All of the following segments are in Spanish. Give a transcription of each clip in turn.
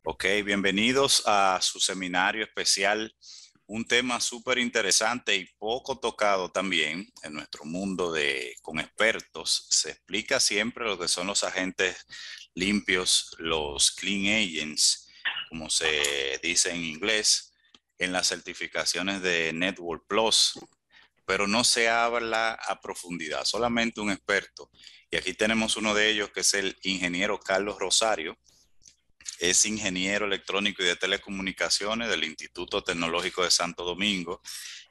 Ok, bienvenidos a su seminario especial, un tema súper interesante y poco tocado también en nuestro mundo con expertos. Se explica siempre lo que son los agentes limpios, los clean agents, como se dice en inglés, en las certificaciones de Network Plus, pero no se habla a profundidad, solamente un experto. Y aquí tenemos uno de ellos que es el ingeniero Carlos Rosario. Es ingeniero electrónico y de telecomunicaciones del Instituto Tecnológico de Santo Domingo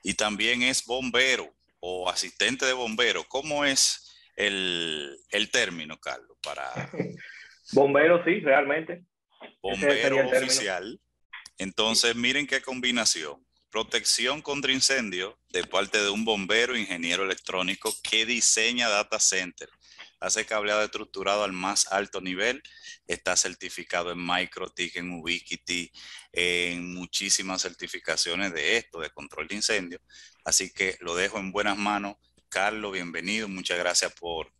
y también es bombero o asistente de bombero. ¿Cómo es el término, Carlos, para Bombero, sí, realmente. Ese bombero sería el término. oficial? Sí. Entonces, miren qué combinación. Protección contra incendio de parte de un bombero ingeniero electrónico que diseña data center. Hace cableado estructurado al más alto nivel. Está certificado en MikroTik, en Ubiquiti, en muchísimas certificaciones de esto, de control de incendio. Así que lo dejo en buenas manos. Carlos, bienvenido. Muchas gracias por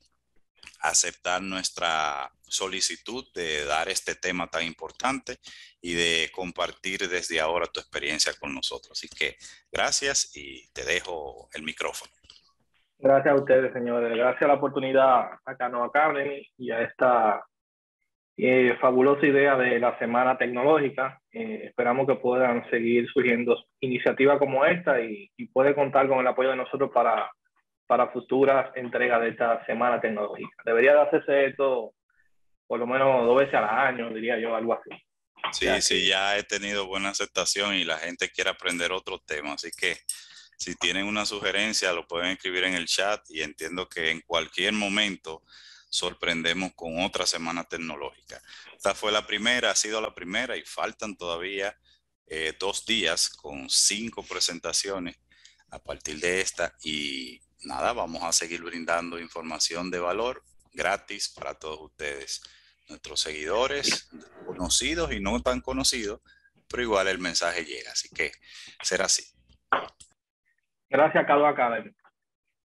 aceptar nuestra solicitud de dar este tema tan importante y de compartir desde ahora tu experiencia con nosotros. Así que gracias y te dejo el micrófono. Gracias a ustedes, señores. Gracias a la oportunidad a Cano Academy y a esta fabulosa idea de la Semana Tecnológica. Esperamos que puedan seguir surgiendo iniciativas como esta y puede contar con el apoyo de nosotros para futuras entregas de esta Semana Tecnológica. Debería de hacerse esto por lo menos 2 veces al año, diría yo, algo así. O Sí, sea sí, que ya he tenido buena aceptación y la gente quiere aprender otro tema, así que si tienen una sugerencia lo pueden escribir en el chat y entiendo que en cualquier momento sorprendemos con otra semana tecnológica. Esta fue la primera, ha sido la primera y faltan todavía 2 días con 5 presentaciones a partir de esta y nada, vamos a seguir brindando información de valor gratis para todos ustedes, nuestros seguidores, conocidos y no tan conocidos, pero igual el mensaje llega, así que será así. gracias a Cano Academy.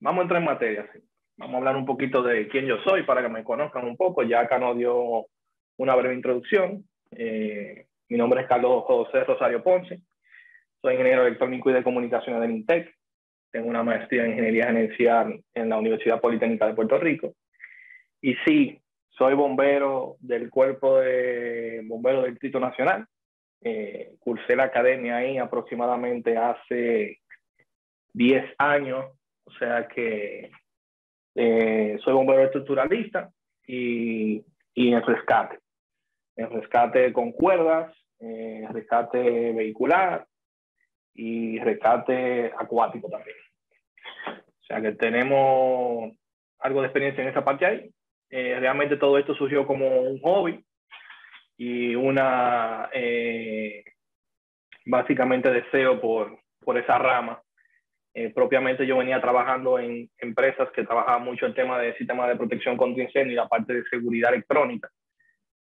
Vamos a entrar en materia, sí. Vamos a hablar un poquito de quién yo soy para que me conozcan un poco. Ya acá nos dio una breve introducción. Mi nombre es Carlos José Rosario Ponce. Soy ingeniero electrónico y de comunicaciones del INTEC. Tengo una maestría en ingeniería gerencial en la Universidad Politécnica de Puerto Rico. Y sí, soy bombero del Cuerpo de Bomberos del Distrito Nacional. Cursé la academia ahí aproximadamente hace 10 años. O sea que soy bombero estructuralista y en rescate con cuerdas, rescate vehicular y rescate acuático también. O sea que tenemos algo de experiencia en esa parte ahí. Realmente todo esto surgió como un hobby y básicamente deseo por esa rama. Propiamente yo venía trabajando en empresas que trabajaban mucho el tema de sistemas de protección contra incendio y la parte de seguridad electrónica.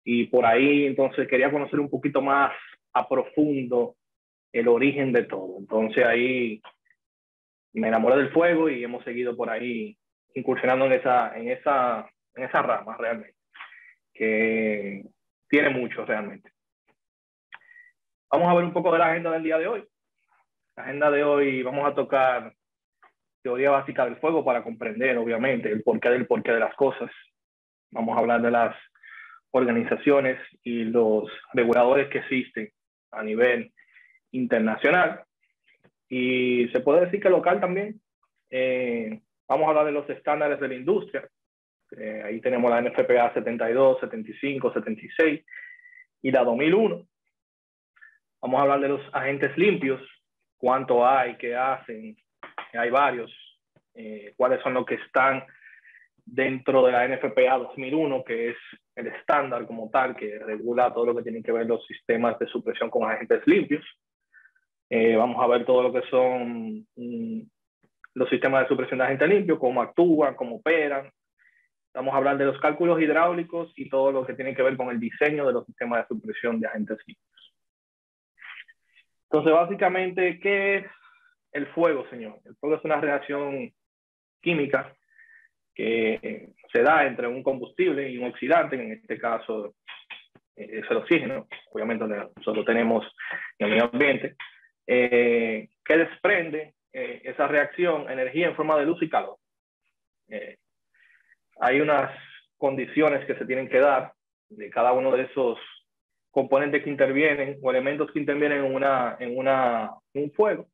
Y por ahí entonces quería conocer un poquito más a profundo el origen de todo. Entonces ahí me enamoré del fuego y hemos seguido por ahí incursionando en esa rama realmente, que tiene mucho realmente. Vamos a ver un poco de la agenda del día de hoy. La agenda de hoy vamos a tocar teoría básica del fuego para comprender, obviamente, el porqué de las cosas. Vamos a hablar de las organizaciones y los reguladores que existen a nivel internacional y se puede decir que local también. Vamos a hablar de los estándares de la industria. Ahí tenemos la NFPA 72, 75, 76 y la 2001. Vamos a hablar de los agentes limpios, cuánto hay, qué hacen, hay varios, cuáles son los que están dentro de la NFPA 2001, que es el estándar como tal, que regula todo lo que tiene que ver los sistemas de supresión con agentes limpios. Vamos a ver todo lo que son los sistemas de supresión de agentes limpios, cómo actúan, cómo operan. Vamos a hablar de los cálculos hidráulicos y todo lo que tiene que ver con el diseño de los sistemas de supresión de agentes limpios. Entonces, básicamente, ¿qué es el fuego, señor? El fuego es una reacción química que se da entre un combustible y un oxidante, en este caso es el oxígeno, obviamente nosotros tenemos en el medio ambiente, que desprende esa reacción, energía en forma de luz y calor. Hay unas condiciones que se tienen que dar de cada uno de esos componentes que intervienen o elementos que intervienen en un fuego,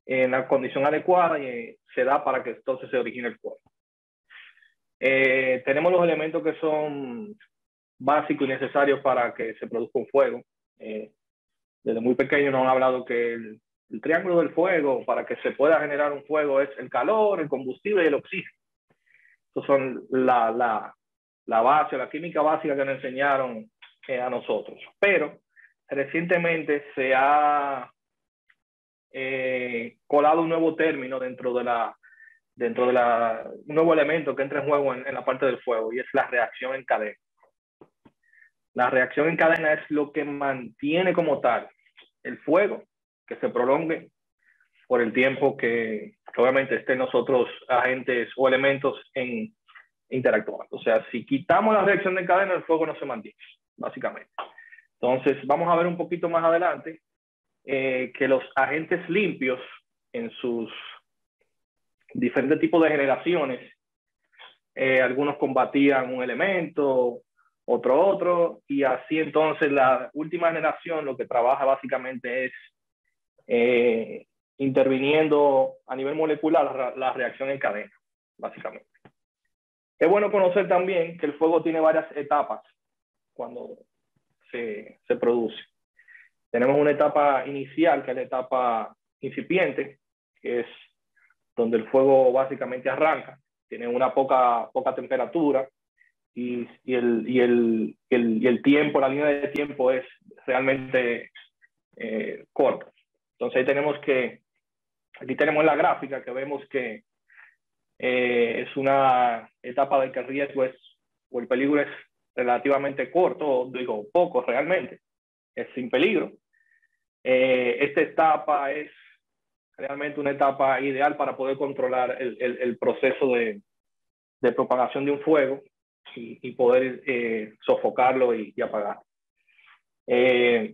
en la condición adecuada, y se da para que entonces se origine el fuego. Tenemos los elementos que son básicos y necesarios para que se produzca un fuego. Desde muy pequeño nos han hablado que el triángulo del fuego, para que se pueda generar un fuego, es el calor, el combustible y el oxígeno. Estos son la base, la química básica que nos enseñaron a nosotros. Pero recientemente se ha colado un nuevo término dentro de un nuevo elemento que entra en juego en la parte del fuego, y es la reacción en cadena. La reacción en cadena es lo que mantiene como tal el fuego, que se prolongue por el tiempo que obviamente estén los otros agentes o elementos interactuando. O sea, si quitamos la reacción de cadena, el fuego no se mantiene, básicamente. Entonces, vamos a ver un poquito más adelante que los agentes limpios en sus diferentes tipos de generaciones, algunos combatían un elemento, otro, y así entonces la última generación lo que trabaja básicamente es interviniendo a nivel molecular la reacción en cadena, básicamente. Es bueno conocer también que el fuego tiene varias etapas cuando se produce. Tenemos una etapa inicial, que es la etapa incipiente, que es donde el fuego básicamente arranca, tiene una poca temperatura, y el tiempo, la línea de tiempo es realmente corta. Entonces aquí tenemos la gráfica que vemos que es una etapa de que el riesgo o el peligro es relativamente corto, digo poco realmente, es sin peligro. Esta etapa es realmente una etapa ideal para poder controlar el proceso de propagación de un fuego y poder sofocarlo y apagarlo.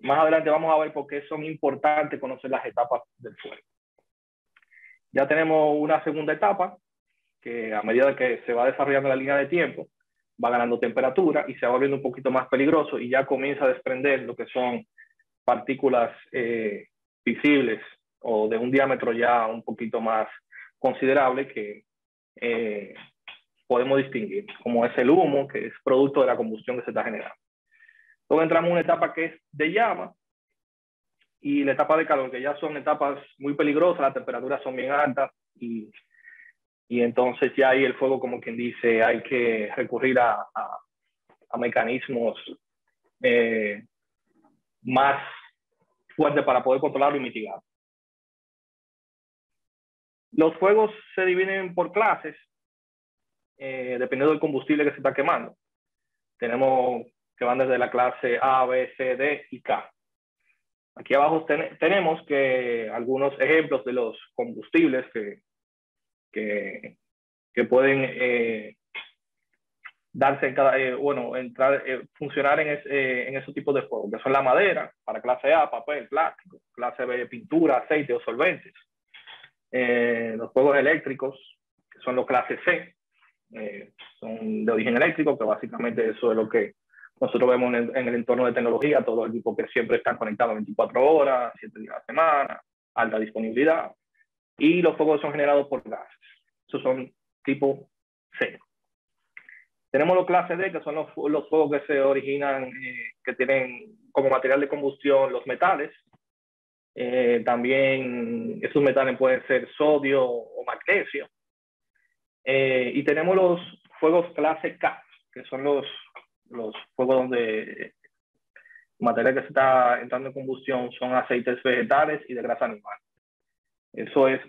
Más adelante vamos a ver por qué son importantes conocer las etapas del fuego. Ya tenemos una segunda etapa que, a medida que se va desarrollando la línea de tiempo, va ganando temperatura y se va volviendo un poquito más peligroso, y ya comienza a desprender lo que son partículas visibles o de un diámetro ya un poquito más considerable que podemos distinguir, como es el humo, que es producto de la combustión que se está generando. Luego entramos en una etapa que es de llama, y la etapa de calor, que ya son etapas muy peligrosas, las temperaturas son bien altas, y entonces ya ahí el fuego, como quien dice, hay que recurrir a mecanismos más fuertes para poder controlarlo y mitigarlo. Los fuegos se dividen por clases, dependiendo del combustible que se está quemando. Tenemos que van desde la clase A, B, C, D y K. Aquí abajo tenemos que algunos ejemplos de los combustibles que pueden darse en cada, funcionar en esos tipos de fuego, que son la madera, para clase A, papel, plástico, clase B, pintura, aceite o solventes. Los fuegos eléctricos, que son los clase C, son de origen eléctrico, que básicamente eso es lo que nosotros vemos en el entorno de tecnología, todos los equipos que siempre están conectados 24 horas, 7 días a la semana, alta disponibilidad. Y los fuegos son generados por gases. Esos son tipo C. Tenemos los clase D, que son los fuegos que se originan, que tienen como material de combustión los metales. También esos metales pueden ser sodio o magnesio. Y tenemos los fuegos clase K, que son los fuegos donde el material que se está entrando en combustión son aceites vegetales y de grasa animal. Eso es,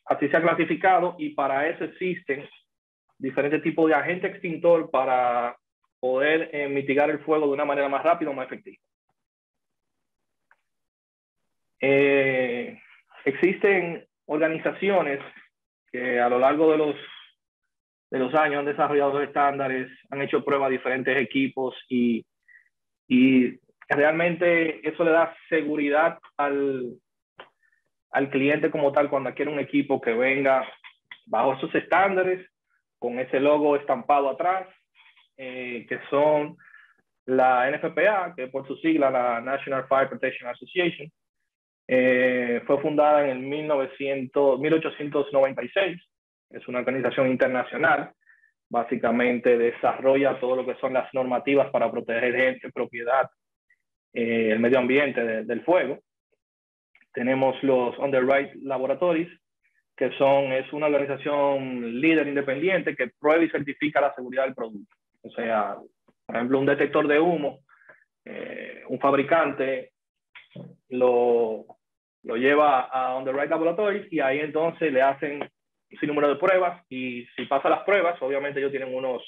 así se ha clasificado, y para eso existen diferentes tipos de agente extintor para poder mitigar el fuego de una manera más rápida o más efectiva. Existen organizaciones que a lo largo de los años han desarrollado estándares, han hecho pruebas a diferentes equipos, y Y realmente eso le da seguridad al cliente como tal cuando adquiere un equipo que venga bajo esos estándares, con ese logo estampado atrás, que son la NFPA, que por su sigla, la National Fire Protection Association. Fue fundada en el 1896. Es una organización internacional. Básicamente desarrolla todo lo que son las normativas para proteger gente, propiedad, el medio ambiente del fuego. Tenemos los Underwrite Laboratories, que es una organización líder independiente que prueba y certifica la seguridad del producto. O sea, por ejemplo, un detector de humo, un fabricante lo lleva a Underwrite Laboratories y ahí entonces le hacen un sinnúmero de pruebas, y si pasa las pruebas, obviamente ellos tienen unos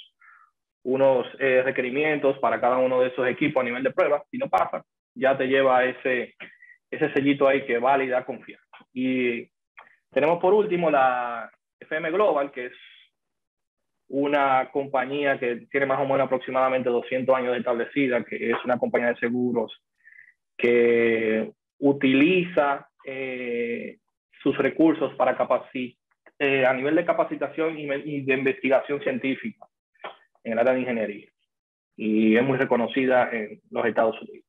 requerimientos para cada uno de esos equipos a nivel de pruebas. Si no pasa, ya te lleva ese sellito ahí que vale y da confianza. Y tenemos por último la FM Global, que es una compañía que tiene más o menos aproximadamente 200 años de establecida, que es una compañía de seguros que utiliza sus recursos para a nivel de capacitación y de investigación científica en el área de ingeniería, y es muy reconocida en los Estados Unidos.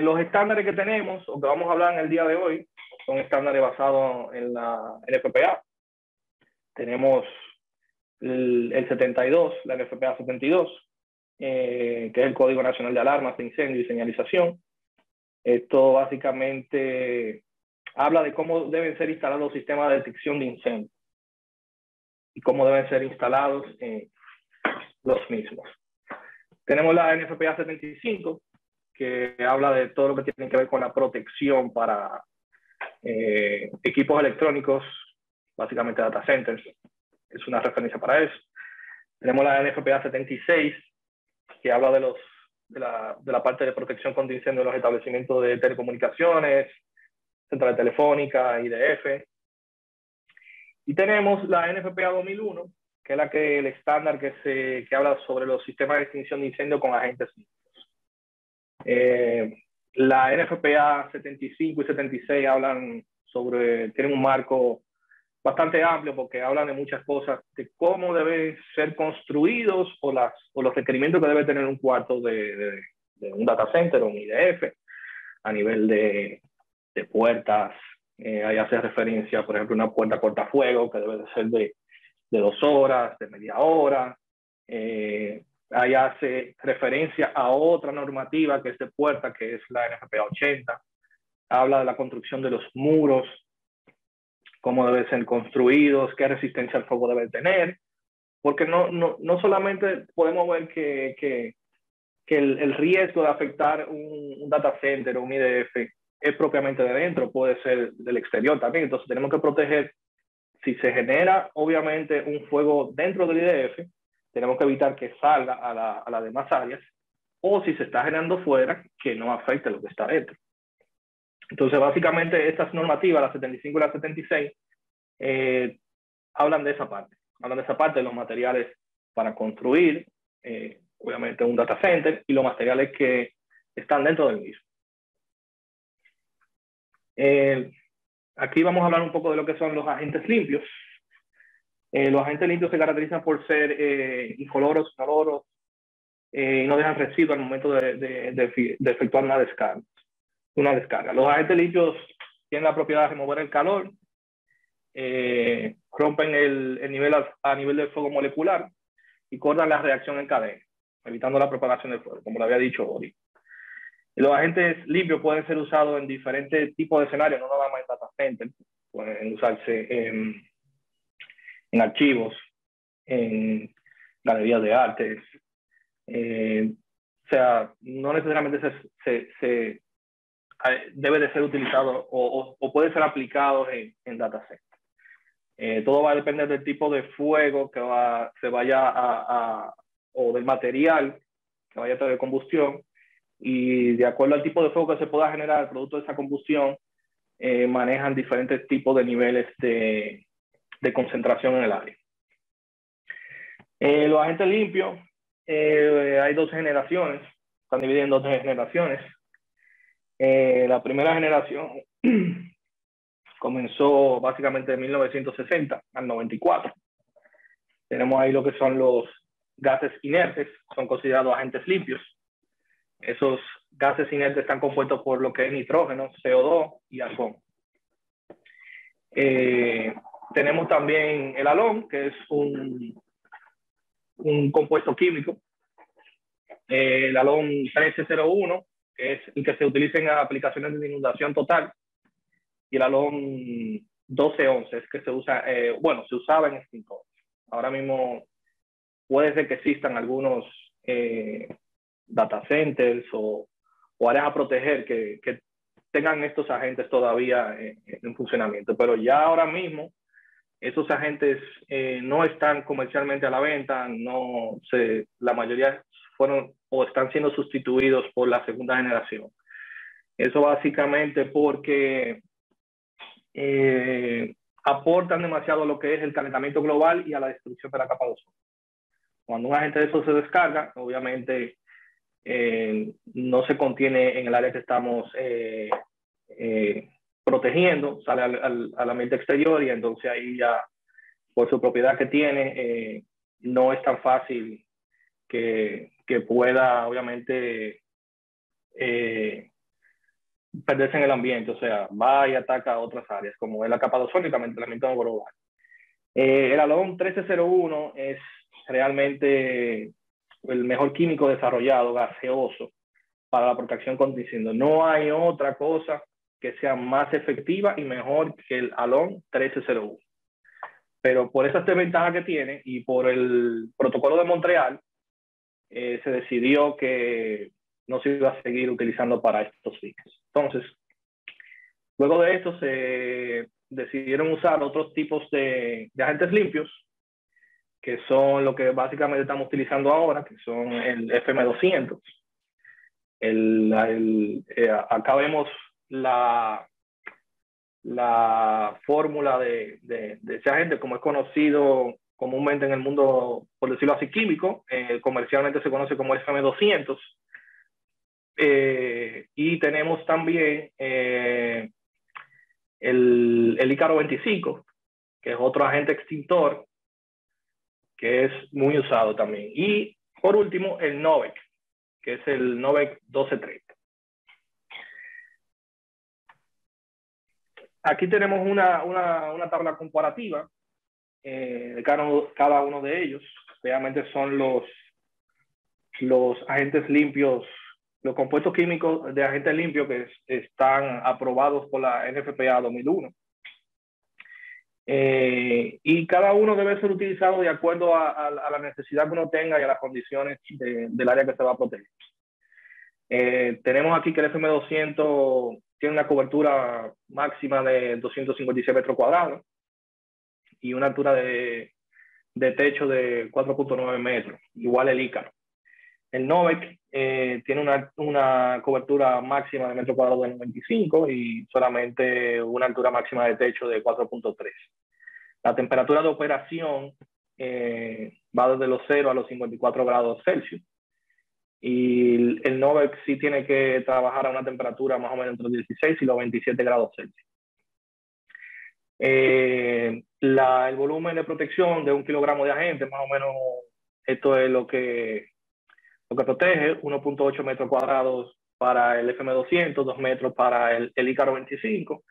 Los estándares que tenemos, o que vamos a hablar en el día de hoy, son estándares basados en la NFPA. Tenemos el 72, la NFPA 72, que es el Código Nacional de Alarmas de Incendio y Señalización. Esto básicamente habla de cómo deben ser instalados los sistemas de detección de incendios y cómo deben ser instalados los mismos. Tenemos la NFPA 75, que habla de todo lo que tiene que ver con la protección para equipos electrónicos, básicamente data centers. Es una referencia para eso. Tenemos la NFPA 76, que habla de la parte de protección contra incendio de los establecimientos de telecomunicaciones, centrales telefónicas, IDF. Y tenemos la NFPA 2001, que es el estándar que habla sobre los sistemas de extinción de incendio con agentes limpios. La NFPA 75 y 76 tienen un marco bastante amplio, porque hablan de muchas cosas, de cómo deben ser construidos o los requerimientos que debe tener un cuarto de un data center o un IDF, a nivel de puertas. Ahí hace referencia, por ejemplo, una puerta cortafuego que debe de ser de 2 horas, de media hora. Ahí hace referencia a otra normativa que es de puerta, que es la NFPA 80. Habla de la construcción de los muros, cómo deben ser construidos, qué resistencia al fuego deben tener, porque no solamente podemos ver que el riesgo de afectar un data center o un IDF es propiamente de dentro, puede ser del exterior también. Entonces tenemos que proteger, si se genera obviamente un fuego dentro del IDF, tenemos que evitar que salga a las demás áreas, o si se está generando fuera, que no afecte lo que está dentro. Entonces básicamente estas normativas, la 75 y la 76, hablan de esa parte de los materiales para construir, obviamente, un data center, y los materiales que están dentro del mismo. Aquí vamos a hablar un poco de lo que son los agentes limpios. Los agentes limpios se caracterizan por ser incoloros, inoloros, y no dejan residuos al momento de efectuar una descarga. Los agentes limpios tienen la propiedad de remover el calor, rompen el nivel a nivel del fuego molecular y cortan la reacción en cadena, evitando la propagación del fuego, como lo había dicho ahorita. Los agentes limpios pueden ser usados en diferentes tipos de escenarios, no nada más en data center. Pueden usarse en archivos, en galerías de artes. O sea, no necesariamente debe de ser utilizado o puede ser aplicado en data center. Todo va a depender del tipo de fuego que se vaya o del material que vaya a tener combustión, y de acuerdo al tipo de fuego que se pueda generar producto de esa combustión, manejan diferentes tipos de niveles de concentración en el área. Los agentes limpios hay dos generaciones, están divididas en dos generaciones. La primera generación comenzó básicamente de 1960 al 94. Tenemos ahí lo que son los gases inertes, son considerados agentes limpios. Esos gases inertes están compuestos por lo que es nitrógeno, CO2 y argón. Tenemos también el halón, que es un compuesto químico. El halón 1301, que es el que se utiliza en aplicaciones de inundación total. Y el halón 1211, es que se usa, se usaba en extintores. Ahora mismo puede ser que existan algunos data centers o áreas a proteger que tengan estos agentes todavía en funcionamiento, pero ya ahora mismo esos agentes no están comercialmente a la venta, la mayoría fueron o están siendo sustituidos por la segunda generación. Eso básicamente porque aportan demasiado a lo que es el calentamiento global y a la destrucción de la capa de ozono. Cuando un agente de eso se descarga, obviamente no se contiene en el área que estamos protegiendo, sale al ambiente exterior y entonces ahí ya, por su propiedad que tiene, no es tan fácil que pueda, obviamente, perderse en el ambiente, o sea, va y ataca a otras áreas, como es la capa de ozono y el calentamiento global. El halón 1301 es realmente el mejor químico desarrollado, gaseoso, para la protección contra incendios. No hay otra cosa que sea más efectiva y mejor que el halón 1301. Pero por esas desventajas que tiene y por el protocolo de Montreal, se decidió que no se iba a seguir utilizando para estos fines. Entonces, luego de esto se decidieron usar otros tipos de agentes limpios, que son lo que básicamente estamos utilizando ahora, que son el FM200. Acá vemos la fórmula de ese agente, como es conocido comúnmente en el mundo, por decirlo así, químico. Comercialmente se conoce como FM200. Y tenemos también el Ícaro 25, que es otro agente extintor que es muy usado también. Y por último, el Novec, que es el Novec 1230. Aquí tenemos una tabla comparativa de cada uno de ellos. Realmente son los agentes limpios, los compuestos químicos de agentes limpios que están aprobados por la NFPA 2001. Y cada uno debe ser utilizado de acuerdo a la necesidad que uno tenga y a las condiciones del área que se va a proteger. Tenemos aquí que el FM200 tiene una cobertura máxima de 256 metros cuadrados y una altura de techo de 4.9 metros, igual el Ícaro. El Novec tiene una cobertura máxima de metro cuadrado de 95 y solamente una altura máxima de techo de 4.3. La temperatura de operación va desde los 0 a los 54 grados Celsius. Y el Novec sí tiene que trabajar a una temperatura más o menos entre los 16 y los 27 grados Celsius. El volumen de protección de 1 kilogramo de agente, más o menos, esto es lo que protege: 1.8 metros cuadrados para el FM200, 2 metros para el Ícaro 25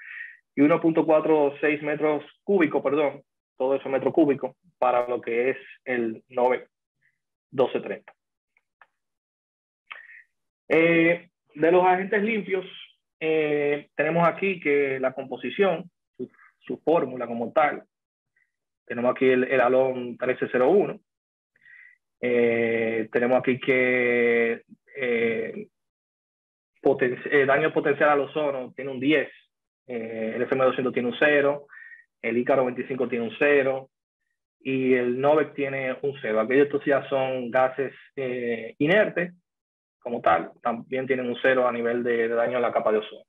y 1.46 metros cúbicos, perdón, todo eso metros cúbicos para lo que es el Novec 1230. De los agentes limpios, tenemos aquí que la composición, su fórmula como tal. Tenemos aquí el halón 1301. Tenemos aquí que daño potencial al ozono tiene un 10. El FM200 tiene un 0. El Ícaro 25 tiene un 0. Y el Novec tiene un 0. Aquellos estos ya son gases inertes como tal, también tienen un 0 a nivel de daño a la capa de ozono.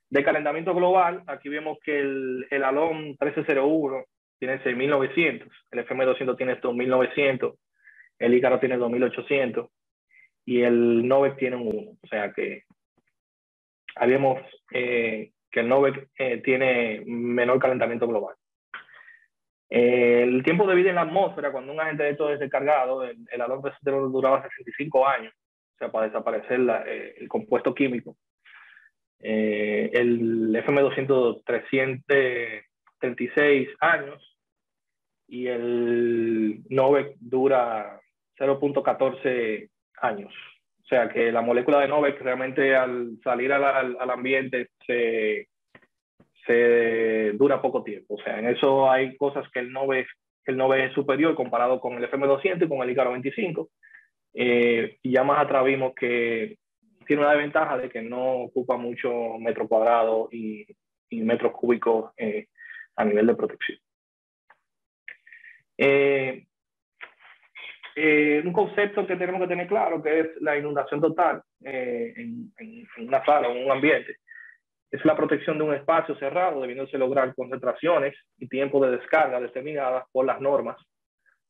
De calentamiento global, aquí vemos que el halón 1301 tiene 6.900, el FM200 tiene 2.900 el Ícaro tiene 2800 y el Novec tiene un 1. O sea que habíamos que el Novec tiene menor calentamiento global. El tiempo de vida en la atmósfera, cuando un agente de esto es descargado, el halón petrolero duraba 65 años, o sea, para desaparecer el compuesto químico. El FM200 336 años y el Novec dura 0.14 años. O sea que la molécula de Novec realmente al salir al ambiente se dura poco tiempo. O sea, en eso hay cosas que el Novec es superior comparado con el FM200 y con el Ícaro 25. Y ya más atrás vimos que tiene una desventaja de que no ocupa mucho metro cuadrado y metros cúbicos a nivel de protección. Un concepto que tenemos que tener claro, que es la inundación total en una sala o en un ambiente, es la protección de un espacio cerrado, debiéndose lograr concentraciones y tiempo de descarga determinadas por las normas,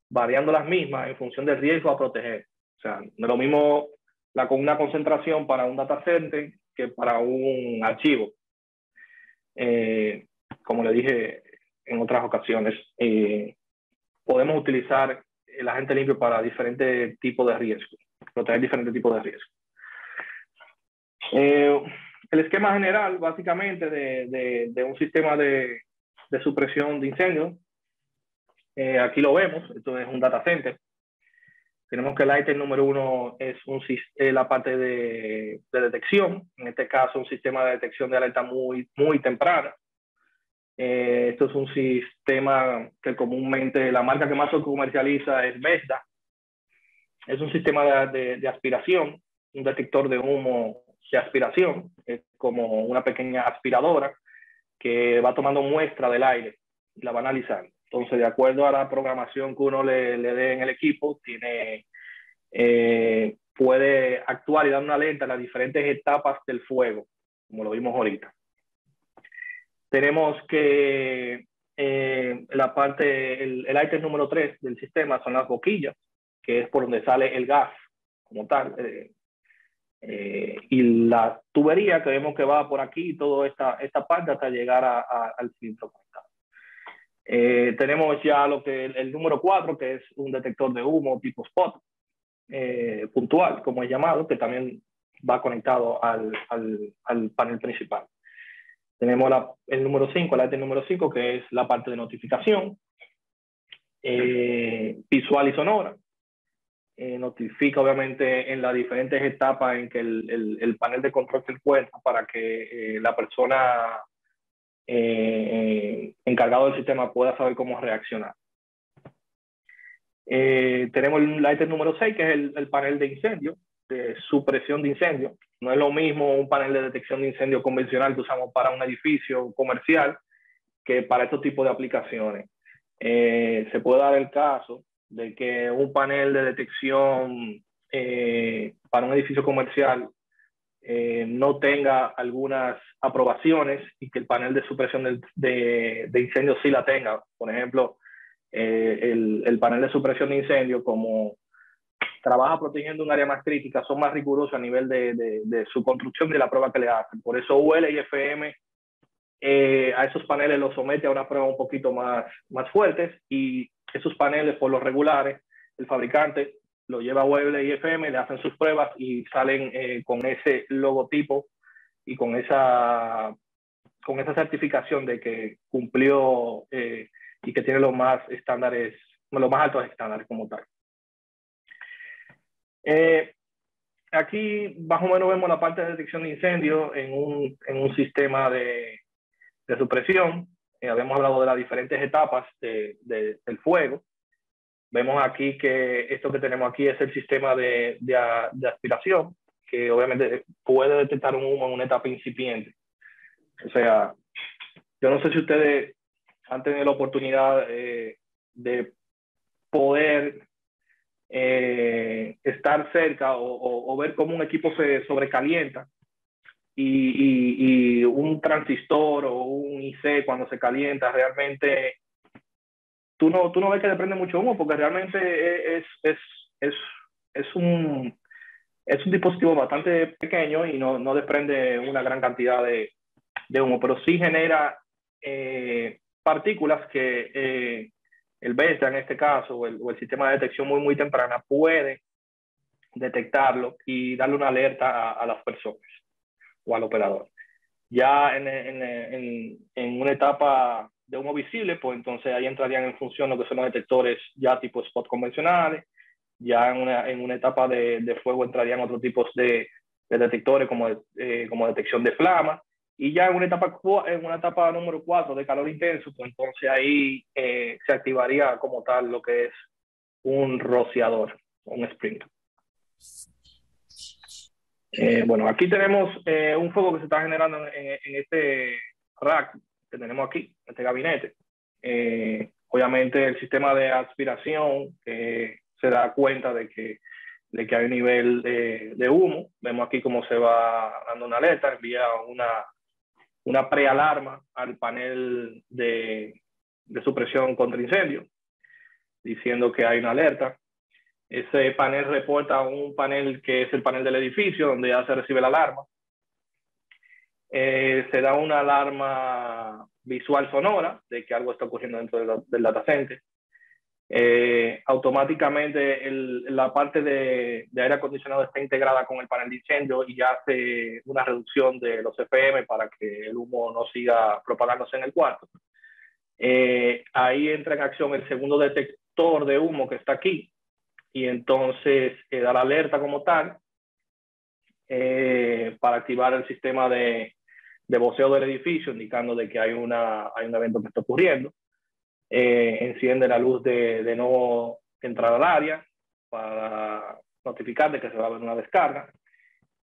variando las mismas en función del riesgo a proteger. O sea, no es lo mismo una concentración para un data center que para un archivo. Como le dije en otras ocasiones, podemos utilizar el agente limpio para diferentes tipos de riesgos, proteger diferentes tipos de riesgos. El esquema general, básicamente, de un sistema de supresión de incendios, aquí lo vemos, esto es un data center. Tenemos que el ítem número 1 es la parte de detección, en este caso un sistema de detección de alerta muy temprana. Esto es un sistema que comúnmente la marca que más se comercializa es Vesda. Es un sistema de aspiración, un detector de humo de aspiración, es como una pequeña aspiradora que va tomando muestra del aire y la va analizando. Entonces, de acuerdo a la programación que uno le dé en el equipo, puede actuar y dar una alerta en las diferentes etapas del fuego, como lo vimos ahorita. Tenemos que la parte, el ítem número 3 del sistema son las boquillas, que es por donde sale el gas como tal. Y la tubería que vemos que va por aquí, toda esta parte hasta llegar al filtro conectado. Tenemos ya lo que el número 4, que es un detector de humo tipo spot, puntual, como es llamado, que también va conectado al panel principal. Tenemos el número 5, el ítem número 5, que es la parte de notificación, visual y sonora. Notifica obviamente en las diferentes etapas en que el panel de control se encuentra para que la persona encargado del sistema pueda saber cómo reaccionar. Tenemos el ítem número 6, que es el panel de incendio, de supresión de incendio. No es lo mismo un panel de detección de incendio convencional que usamos para un edificio comercial que para estos tipos de aplicaciones. Se puede dar el caso de que un panel de detección para un edificio comercial no tenga algunas aprobaciones y que el panel de supresión de incendios sí la tenga. Por ejemplo, el panel de supresión de incendio, como trabaja protegiendo un área más crítica, son más rigurosos a nivel de su construcción y de la prueba que le hacen. Por eso UL y FM a esos paneles los somete a una prueba un poquito más fuertes, y esos paneles, por lo regulares, el fabricante lo lleva a UL y FM, le hacen sus pruebas y salen con ese logotipo y con esa certificación de que cumplió y que tiene los más altos estándares como tal. Aquí más o menos vemos la parte de detección de incendio en un sistema de supresión. Habíamos hablado de las diferentes etapas del fuego. Vemos aquí que esto que tenemos aquí es el sistema de aspiración, que obviamente puede detectar un humo en una etapa incipiente. O sea, yo no sé si ustedes han tenido la oportunidad de poder estar cerca o ver cómo un equipo se sobrecalienta y un transistor o un IC cuando se calienta, realmente tú no ves que desprende mucho humo, porque realmente es es un, es un dispositivo bastante pequeño y no desprende una gran cantidad de humo, pero sí genera partículas que el beta, en este caso, o el sistema de detección muy temprana, puede detectarlo y darle una alerta a las personas o al operador. Ya en una etapa de humo visible, pues entonces ahí entrarían en función lo que son los detectores ya tipo spot convencionales. Ya en una etapa de fuego entrarían otros tipos de detectores como detección de flama. Y ya en una etapa número 4 de calor intenso, pues entonces ahí se activaría como tal lo que es un rociador, un sprinkler. Bueno, aquí tenemos un fuego que se está generando en este rack que tenemos aquí, en este gabinete. Obviamente el sistema de aspiración se da cuenta de que hay un nivel de humo. Vemos aquí cómo se va dando una alerta, envía una prealarma al panel de supresión contra incendio, diciendo que hay una alerta. Ese panel reporta a un panel que es el panel del edificio, donde ya se recibe la alarma. Se da una alarma visual sonora de que algo está ocurriendo dentro del data center. Automáticamente la parte de aire acondicionado está integrada con el panel de incendio y hace una reducción de los CFM para que el humo no siga propagándose en el cuarto. Ahí entra en acción el segundo detector de humo que está aquí, y entonces da la alerta como tal para activar el sistema de voceo del edificio, indicando de que hay un evento que está ocurriendo. Enciende la luz de no entrar al área para notificar de que se va a haber una descarga.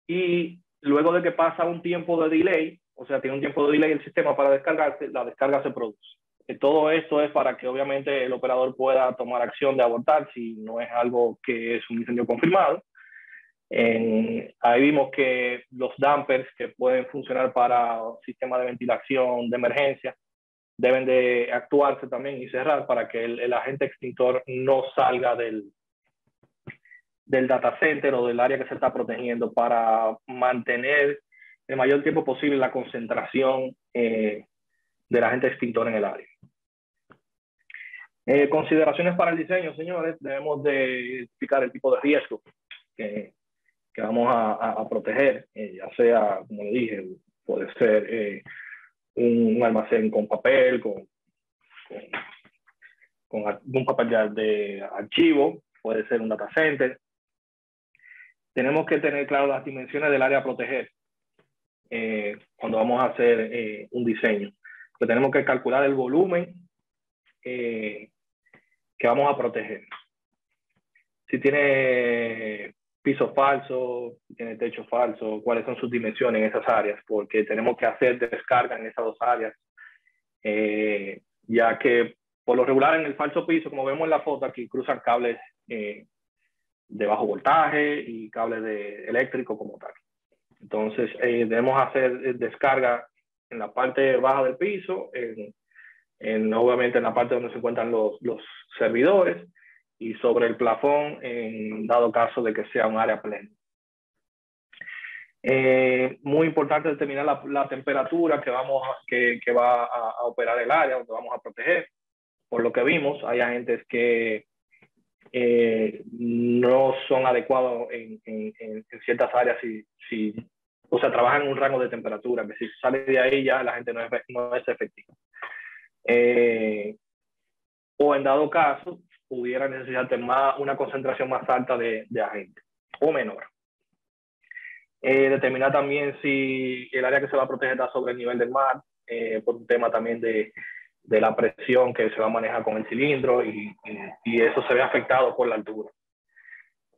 Y luego de que pasa un tiempo de delay, o sea, tiene un tiempo de delay el sistema para descargarse, la descarga se produce. Todo esto es para que obviamente el operador pueda tomar acción de abortar si no es algo que es un incendio confirmado. Ahí vimos que los dampers que pueden funcionar para sistemas de ventilación de emergencia deben de actuarse también y cerrar para que el agente extintor no salga del data center o del área que se está protegiendo, para mantener el mayor tiempo posible la concentración del agente extintor en el área. Consideraciones para el diseño, señores. Debemos de identificar el tipo de riesgo que vamos a proteger, ya sea, como le dije, puede ser un almacén con papel, con un papel de archivo, puede ser un data center. Tenemos que tener claro las dimensiones del área a proteger cuando vamos a hacer un diseño. Pues tenemos que calcular el volumen que vamos a proteger. Si tiene piso falso, si tiene techo falso, cuáles son sus dimensiones en esas áreas, porque tenemos que hacer descarga en esas dos áreas, ya que por lo regular en el falso piso, como vemos en la foto aquí, cruzan cables de bajo voltaje y cables eléctricos como tal. Entonces debemos hacer descarga en la parte baja del piso, obviamente en la parte donde se encuentran los servidores, y sobre el plafón en dado caso de que sea un área plena. Muy importante determinar la temperatura que va a operar el área donde vamos a proteger. Por lo que vimos, hay agentes que no son adecuados en ciertas áreas o sea, trabajan en un rango de temperatura, que si sale de ahí ya la gente no es efectiva. O en dado caso, pudiera necesitar una concentración más alta de agentes o menor. Determinar también si el área que se va a proteger está sobre el nivel del mar, por un tema también de la presión que se va a manejar con el cilindro, y eso se ve afectado por la altura.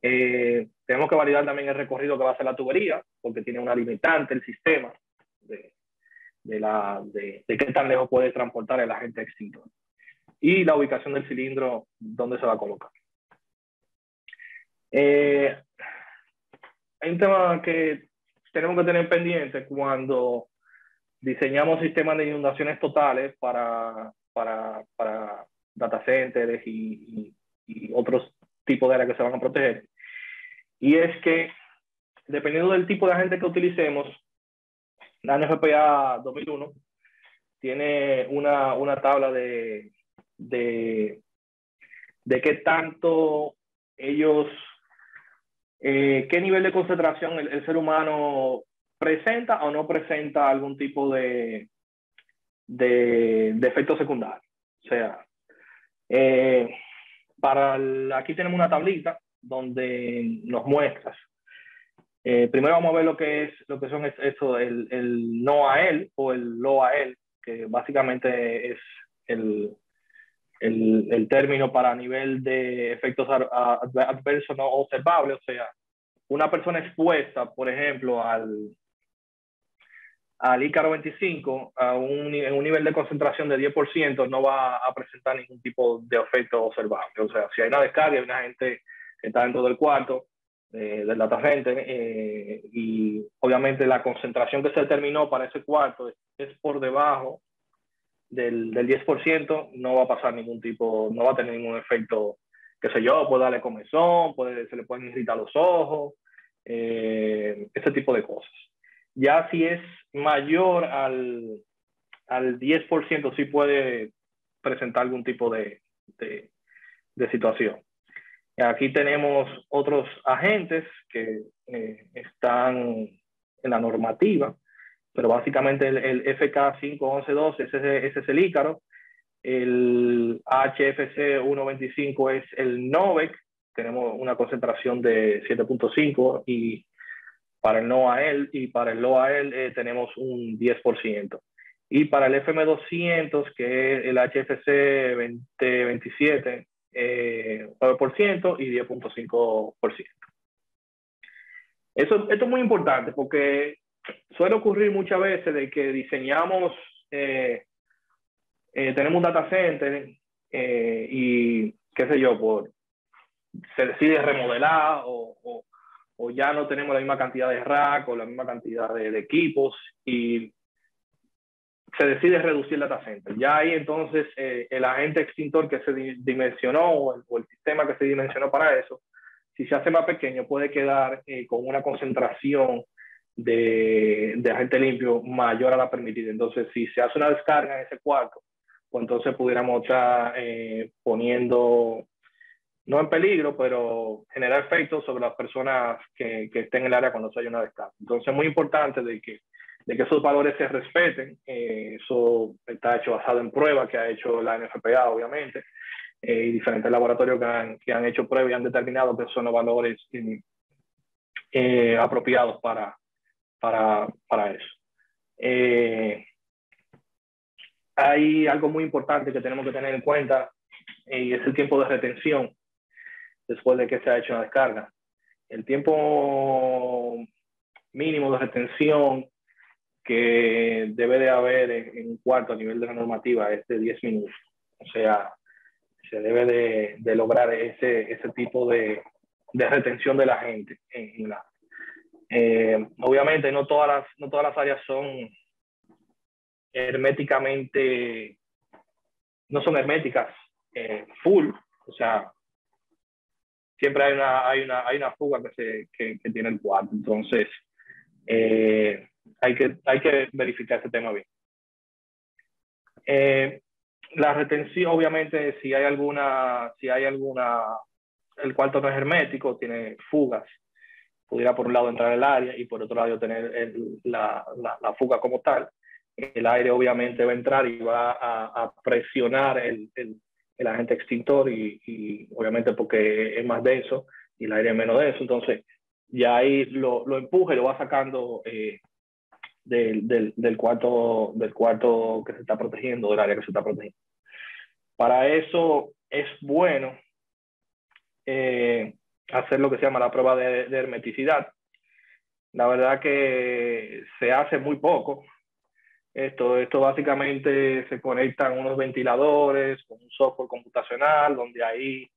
Tenemos que validar también el recorrido que va a hacer la tubería, porque tiene una limitante el sistema de qué tan lejos puede transportar el agente extintor. Y la ubicación del cilindro, dónde se va a colocar. Hay un tema que tenemos que tener pendiente cuando diseñamos sistemas de inundaciones totales para data centers y otros tipo de área que se van a proteger. Y es que, dependiendo del tipo de agente que utilicemos, la NFPA 2001 tiene una tabla de qué tanto ellos, qué nivel de concentración el ser humano presenta o no presenta algún tipo de efecto secundario. O sea, aquí tenemos una tablita donde nos muestras. Primero vamos a ver lo que son esto, el NOAEL o el LOAEL, que básicamente es el término para nivel de efectos adversos no observables. O sea, una persona expuesta, por ejemplo, al Ícaro 25 en un nivel de concentración de 10% no va a presentar ningún tipo de efecto observable. O sea, si hay una descarga, hay una gente que está dentro del cuarto del data center, y obviamente la concentración que se determinó para ese cuarto es por debajo del 10%, no va a pasar ningún tipo, no va a tener ningún efecto, qué sé yo, puede darle comezón, se le pueden irritar los ojos, ese tipo de cosas. Ya si es mayor al 10%, sí puede presentar algún tipo de situación. Aquí tenemos otros agentes que están en la normativa, pero básicamente el FK 5.11.2 ese es el Ícaro, el HFC 1.25 es el NOVEC, tenemos una concentración de 7.5, y para el NOAEL y para el LOAEL tenemos un 10%. Y para el FM200, que es el HFC 2027, 9% y 10.5%. Esto es muy importante porque suele ocurrir muchas veces de que diseñamos, tenemos un data center y qué sé yo, se decide remodelar o ya no tenemos la misma cantidad de rack o la misma cantidad de equipos y se decide reducir el data center. Ya ahí entonces el agente extintor que se dimensionó o el sistema que se dimensionó para eso, si se hace más pequeño, puede quedar con una concentración de agente limpio mayor a la permitida. Entonces, si se hace una descarga en ese cuarto, pues entonces pudiéramos estar poniendo, no en peligro, pero generar efectos sobre las personas que estén en el área cuando se haya una descarga. Entonces, es muy importante de que esos valores se respeten. Eso está hecho basado en pruebas que ha hecho la NFPA, obviamente, y diferentes laboratorios que han hecho pruebas y han determinado que son los valores apropiados para eso. Hay algo muy importante que tenemos que tener en cuenta, y es el tiempo de retención después de que se ha hecho una descarga. El tiempo mínimo de retención que debe de haber en un cuarto a nivel de la normativa es de 10 minutos. O sea, se debe de lograr ese tipo de retención de la gente. Obviamente no todas las áreas son herméticamente, no son herméticas full. O sea, siempre hay una fuga que tiene el cuarto. Entonces, hay que verificar ese tema bien. La retención, obviamente, si hay alguna, el cuarto no es hermético, tiene fugas, pudiera por un lado entrar el área y por otro lado tener la fuga como tal. El aire obviamente va a entrar y va a presionar el agente extintor y obviamente porque es más denso y el aire es menos denso, entonces ya ahí lo empuja y lo va sacando del cuarto que se está protegiendo, del área que se está protegiendo. Para eso es bueno hacer lo que se llama la prueba de hermeticidad. La verdad que se hace muy poco. Esto básicamente se conectan unos ventiladores con un software computacional donde ahí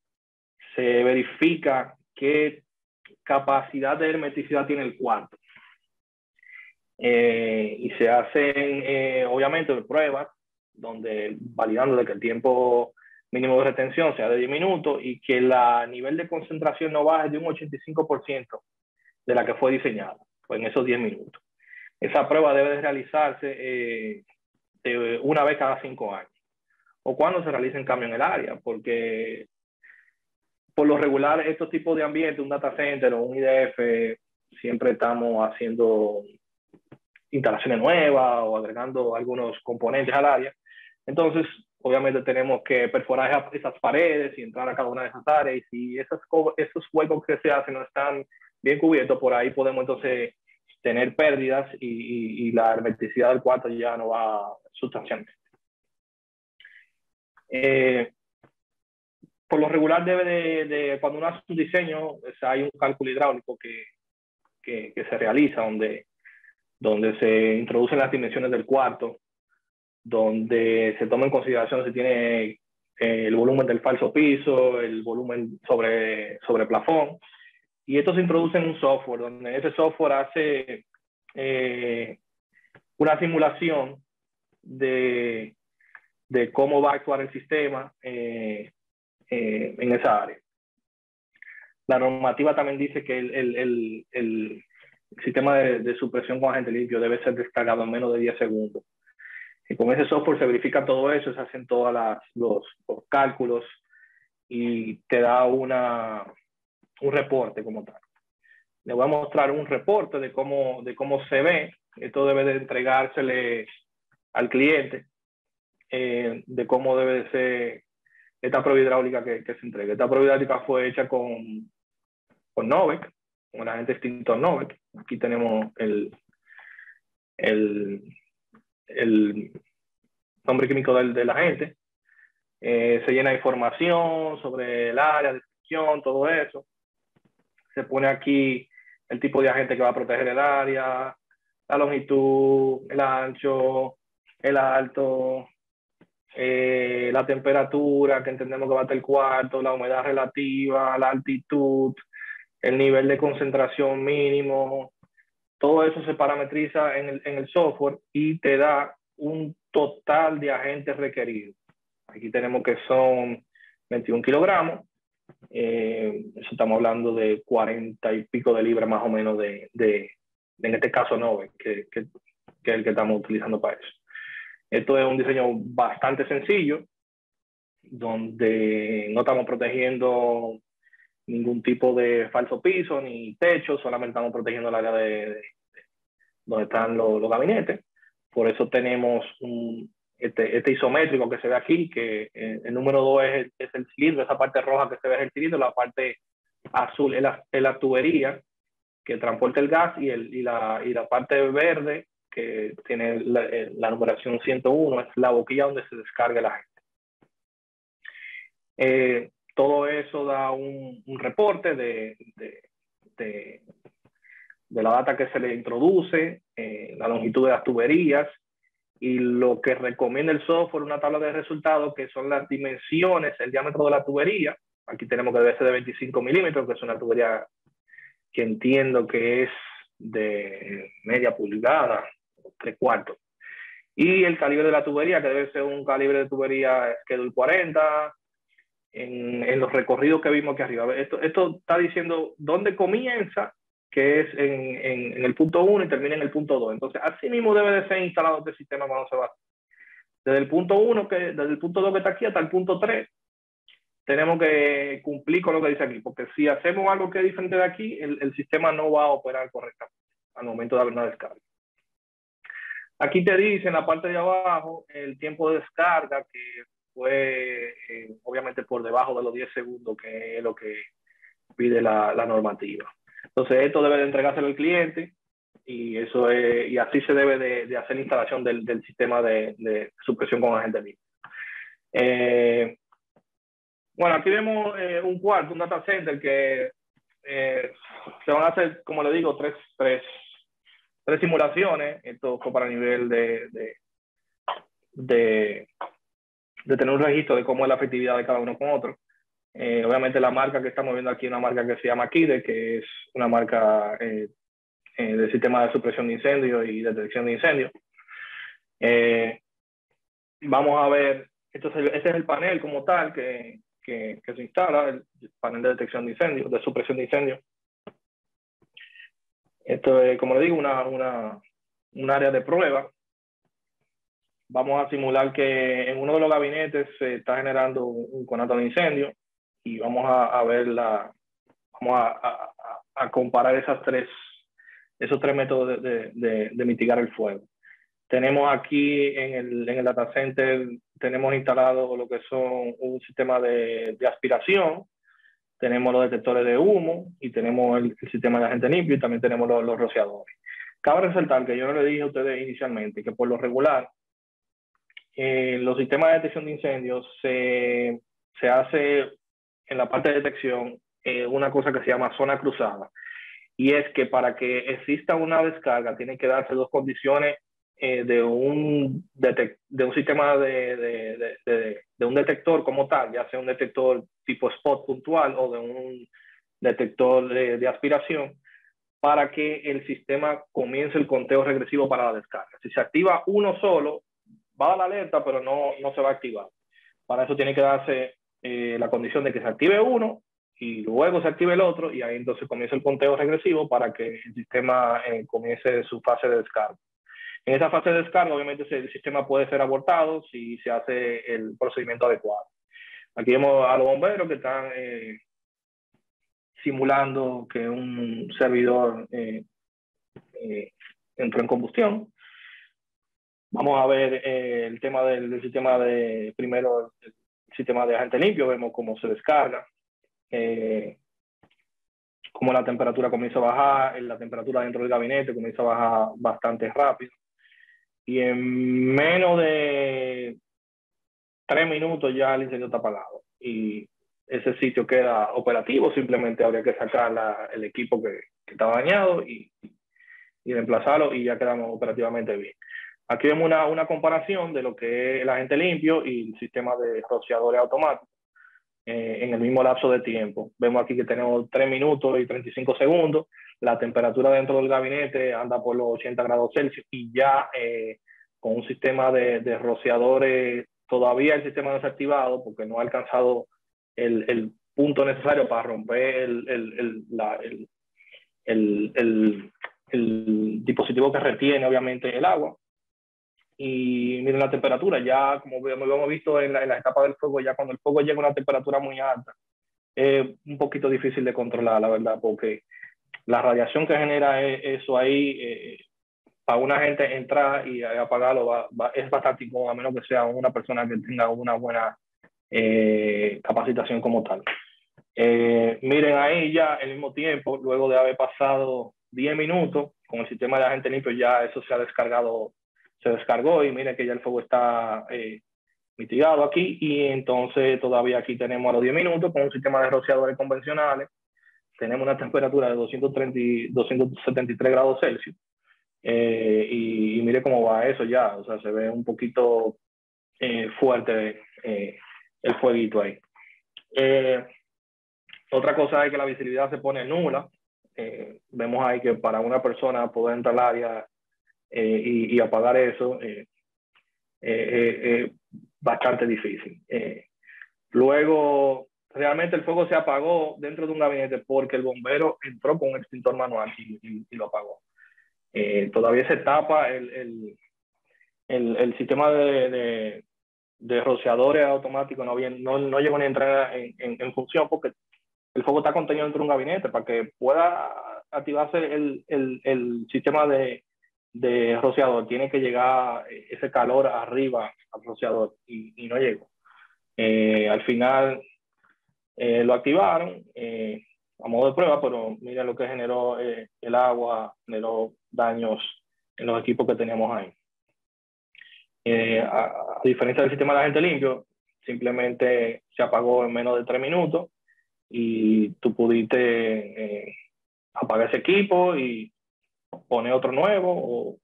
se verifica qué capacidad de hermeticidad tiene el cuarto. Y se hacen, obviamente, pruebas donde validando de que el tiempo mínimo de retención sea de 10 minutos y que el nivel de concentración no baje de un 85% de la que fue diseñada, pues en esos 10 minutos. Esa prueba debe de realizarse una vez cada 5 años, o cuando se realicen cambios en el área, porque por lo regular estos tipos de ambientes, un data center o un IDF, siempre estamos haciendo instalaciones nuevas o agregando algunos componentes al área. Entonces, obviamente tenemos que perforar esas paredes y entrar a cada una de esas áreas, y si esos huecos que se hacen no están bien cubiertos, por ahí podemos entonces tener pérdidas y la hermeticidad del cuarto ya no va sustancialmente. Por lo regular cuando uno hace un diseño, hay un cálculo hidráulico que se realiza donde se introducen las dimensiones del cuarto, donde se toma en consideración si tiene el volumen del falso piso, el volumen sobre plafón, y esto se introduce en un software, donde ese software hace una simulación de cómo va a actuar el sistema en esa área. La normativa también dice que el sistema de supresión con agente limpio debe ser descargado en menos de 10 segundos. Y con ese software se verifica todo eso, se hacen todos los cálculos y te da un reporte como tal. Le voy a mostrar un reporte de cómo se ve. Esto debe de entregársele al cliente, de cómo debe de ser esta prueba hidráulica que se entrega. Esta prueba hidráulica fue hecha con Novec, con el agente extintor Novec. Aquí tenemos el nombre químico del agente. Se llena de información sobre el área, descripción, todo eso. Se pone aquí el tipo de agente que va a proteger el área, la longitud, el ancho, el alto, la temperatura que entendemos que va a estar el cuarto, la humedad relativa, la altitud, el nivel de concentración mínimo. Todo eso se parametriza en el software y te da un total de agentes requeridos. Aquí tenemos que son 21 kilogramos. Eso estamos hablando de 40 y pico de libras más o menos en este caso Novec, que es el que estamos utilizando para eso. Esto es un diseño bastante sencillo, donde no estamos protegiendo ningún tipo de falso piso ni techo, solamente estamos protegiendo el área donde están los gabinetes. Por eso tenemos este isométrico que se ve aquí, que el número 2 es el cilindro, esa parte roja que se ve es el cilindro, la parte azul es la tubería que transporta el gas, y la parte verde que tiene la numeración 101 es la boquilla donde se descarga el agente. Todo eso da un reporte de la data que se le introduce, la longitud de las tuberías, y lo que recomienda el software, una tabla de resultados que son las dimensiones, el diámetro de la tubería. Aquí tenemos que debe ser de 25 milímetros, que es una tubería que entiendo que es de media pulgada, 3/4. Y el calibre de la tubería, que debe ser un calibre de tubería Schedule 40, en los recorridos que vimos aquí arriba. Esto está diciendo dónde comienza, que es en el punto 1, y termina en el punto 2. Entonces, así mismo debe de ser instalado este sistema cuando se va. Desde el punto 1, desde el punto 2 que está aquí hasta el punto 3, tenemos que cumplir con lo que dice aquí, porque si hacemos algo que es diferente de aquí, el sistema no va a operar correctamente al momento de haber una descarga. Aquí te dice en la parte de abajo el tiempo de descarga, que fue obviamente por debajo de los 10 segundos, que es lo que pide la normativa. Entonces esto debe de entregárselo al cliente, y así se debe de hacer la instalación del sistema de supresión con agente limpio. Bueno, aquí vemos un cuarto, un data center, que se van a hacer, como le digo, tres simulaciones. Esto fue para el nivel de tener un registro de cómo es la efectividad de cada uno con otro. Obviamente la marca que estamos viendo aquí es una marca que se llama Kide, que es una marca del sistema de supresión de incendios y detección de incendios. Vamos a ver ese es el panel como tal que se instala, el panel de detección de incendios, de supresión de incendios. Esto es, como le digo, un área de prueba. Vamos a simular que en uno de los gabinetes se está generando un conato de incendio y vamos a ver a comparar esos tres métodos de mitigar el fuego. Tenemos aquí en el data center, tenemos instalado lo que son un sistema de aspiración, tenemos los detectores de humo y tenemos el sistema de agente limpio y también tenemos los rociadores. Cabe resaltar que yo no le dije a ustedes inicialmente que por lo regular los sistemas de detección de incendios se hace en la parte de detección una cosa que se llama zona cruzada. Y es que para que exista una descarga tienen que darse dos condiciones de un sistema de un detector como tal, ya sea un detector tipo spot puntual o de un detector de aspiración, para que el sistema comience el conteo regresivo para la descarga. Si se activa uno solo, va a dar la alerta, pero no se va a activar. Para eso tiene que darse la condición de que se active uno y luego se active el otro, y ahí entonces comienza el conteo regresivo para que el sistema comience su fase de descarga. En esa fase de descarga, obviamente, el sistema puede ser abortado si se hace el procedimiento adecuado. Aquí vemos a los bomberos que están simulando que un servidor entró en combustión. Vamos a ver el tema del sistema primero el sistema de agente limpio, vemos cómo se descarga, cómo la temperatura comienza a bajar, la temperatura dentro del gabinete comienza a bajar bastante rápido. Y en menos de 3 minutos ya el incendio está apagado. Y ese sitio queda operativo, simplemente habría que sacar el equipo que estaba dañado y reemplazarlo y ya quedamos operativamente bien. Aquí vemos una comparación de lo que es el agente limpio y el sistema de rociadores automáticos en el mismo lapso de tiempo. Vemos aquí que tenemos 3 minutos y 35 segundos. La temperatura dentro del gabinete anda por los 80 grados Celsius y ya con un sistema de rociadores, todavía el sistema no se ha activado porque no ha alcanzado el punto necesario para romper el dispositivo que retiene obviamente el agua. Y miren la temperatura, ya como hemos visto en la etapa del fuego, ya cuando el fuego llega a una temperatura muy alta, es un poquito difícil de controlar, la verdad, porque la radiación que genera eso ahí, para una gente entrar y apagarlo es bastante incómodo, a menos que sea una persona que tenga una buena capacitación como tal. Miren ahí ya el mismo tiempo, luego de haber pasado 10 minutos, con el sistema de agente limpio ya eso se descargó y miren que ya el fuego está mitigado aquí, y entonces todavía aquí tenemos a los 10 minutos con un sistema de rociadores convencionales, tenemos una temperatura de 273 grados Celsius y mire cómo va eso ya, o sea, se ve un poquito fuerte el fueguito ahí. Otra cosa es que la visibilidad se pone nula. Vemos ahí que para una persona poder entrar al área y apagar eso bastante difícil. Luego, realmente el fuego se apagó dentro de un gabinete porque el bombero entró con un extintor manual y lo apagó. Todavía se tapa el sistema de rociadores automáticos, no llegó ni a entrar en función porque el fuego está contenido dentro de un gabinete. Para que pueda activarse el sistema de rociador, tiene que llegar ese calor arriba al rociador y no llegó. Al final lo activaron a modo de prueba, pero miren lo que generó el agua, generó daños en los equipos que teníamos ahí. A diferencia del sistema de agente limpio, simplemente se apagó en menos de 3 minutos y tú pudiste apagar ese equipo y poner otro nuevo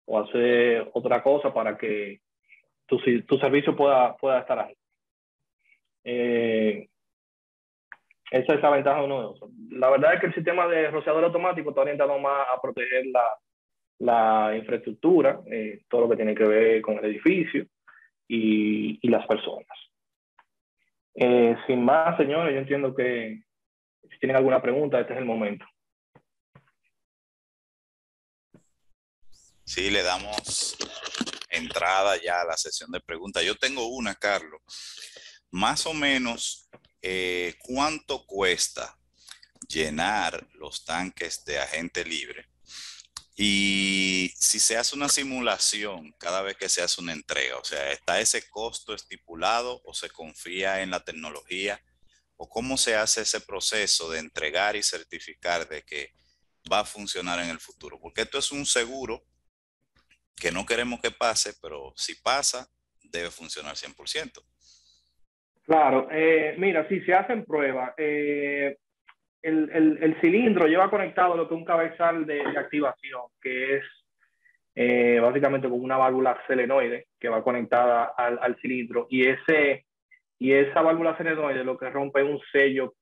o hacer otra cosa para que tu servicio pueda estar ahí. Esa es la ventaja de uno de esos. La verdad es que el sistema de rociador automático está orientado más a proteger la infraestructura, todo lo que tiene que ver con el edificio, y las personas. Sin más, señores, yo entiendo que si tienen alguna pregunta, este es el momento. Sí, le damos entrada ya a la sesión de preguntas. Yo tengo una, Carlos. Más o menos, ¿cuánto cuesta llenar los tanques de agente libre? Y si se hace una simulación cada vez que se hace una entrega, o sea, ¿está ese costo estipulado o se confía en la tecnología? ¿O cómo se hace ese proceso de entregar y certificar de que va a funcionar en el futuro? Porque esto es un seguro que no queremos que pase, pero si pasa, debe funcionar 100%. Claro, mira, si se hacen pruebas, el cilindro lleva conectado lo que es un cabezal de activación, que es básicamente como una válvula solenoide que va conectada al cilindro, y esa válvula solenoide lo que rompe es un sello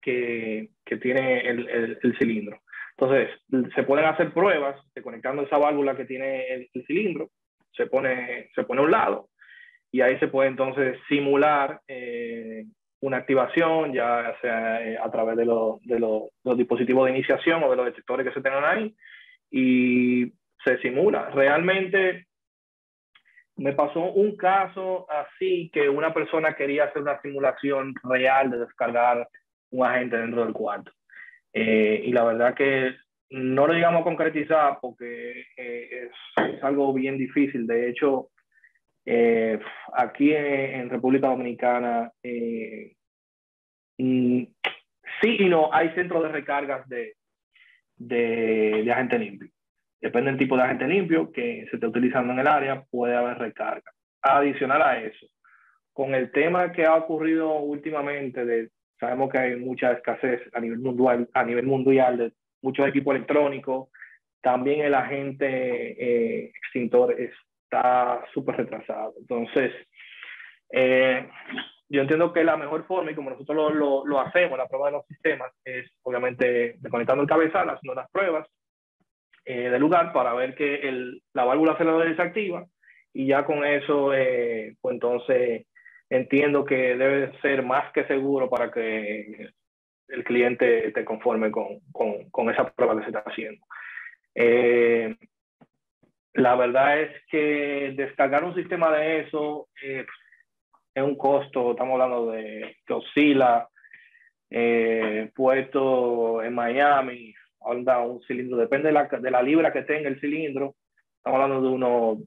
que tiene el cilindro. Entonces, se pueden hacer pruebas de conectando esa válvula que tiene el cilindro, se pone a un lado, y ahí se puede entonces simular una activación, ya sea a través de los dispositivos de iniciación o de los detectores que se tengan ahí, y se simula. Realmente me pasó un caso así que una persona quería hacer una simulación real de descargar un agente dentro del cuarto. Y la verdad que no lo llegamos a concretizar porque es algo bien difícil. De hecho, aquí en República Dominicana, sí y no, hay centros de recargas de agente limpio. Depende del tipo de agente limpio que se esté utilizando en el área, puede haber recarga. Adicional a eso, con el tema que ha ocurrido últimamente, sabemos que hay mucha escasez a nivel mundial de muchos equipos electrónicos, también el agente extintor está súper retrasado. Entonces, yo entiendo que la mejor forma, y como nosotros lo hacemos, la prueba de los sistemas, es obviamente desconectando el cabezal, haciendo las pruebas del lugar para ver que la válvula se la desactiva, y ya con eso, pues entonces entiendo que debe ser más que seguro para que el cliente esté conforme con esa prueba que se está haciendo. La verdad es que descargar un sistema de eso es un costo, estamos hablando de que oscila, puesto en Miami, anda un cilindro, depende de la libra que tenga el cilindro, estamos hablando de unos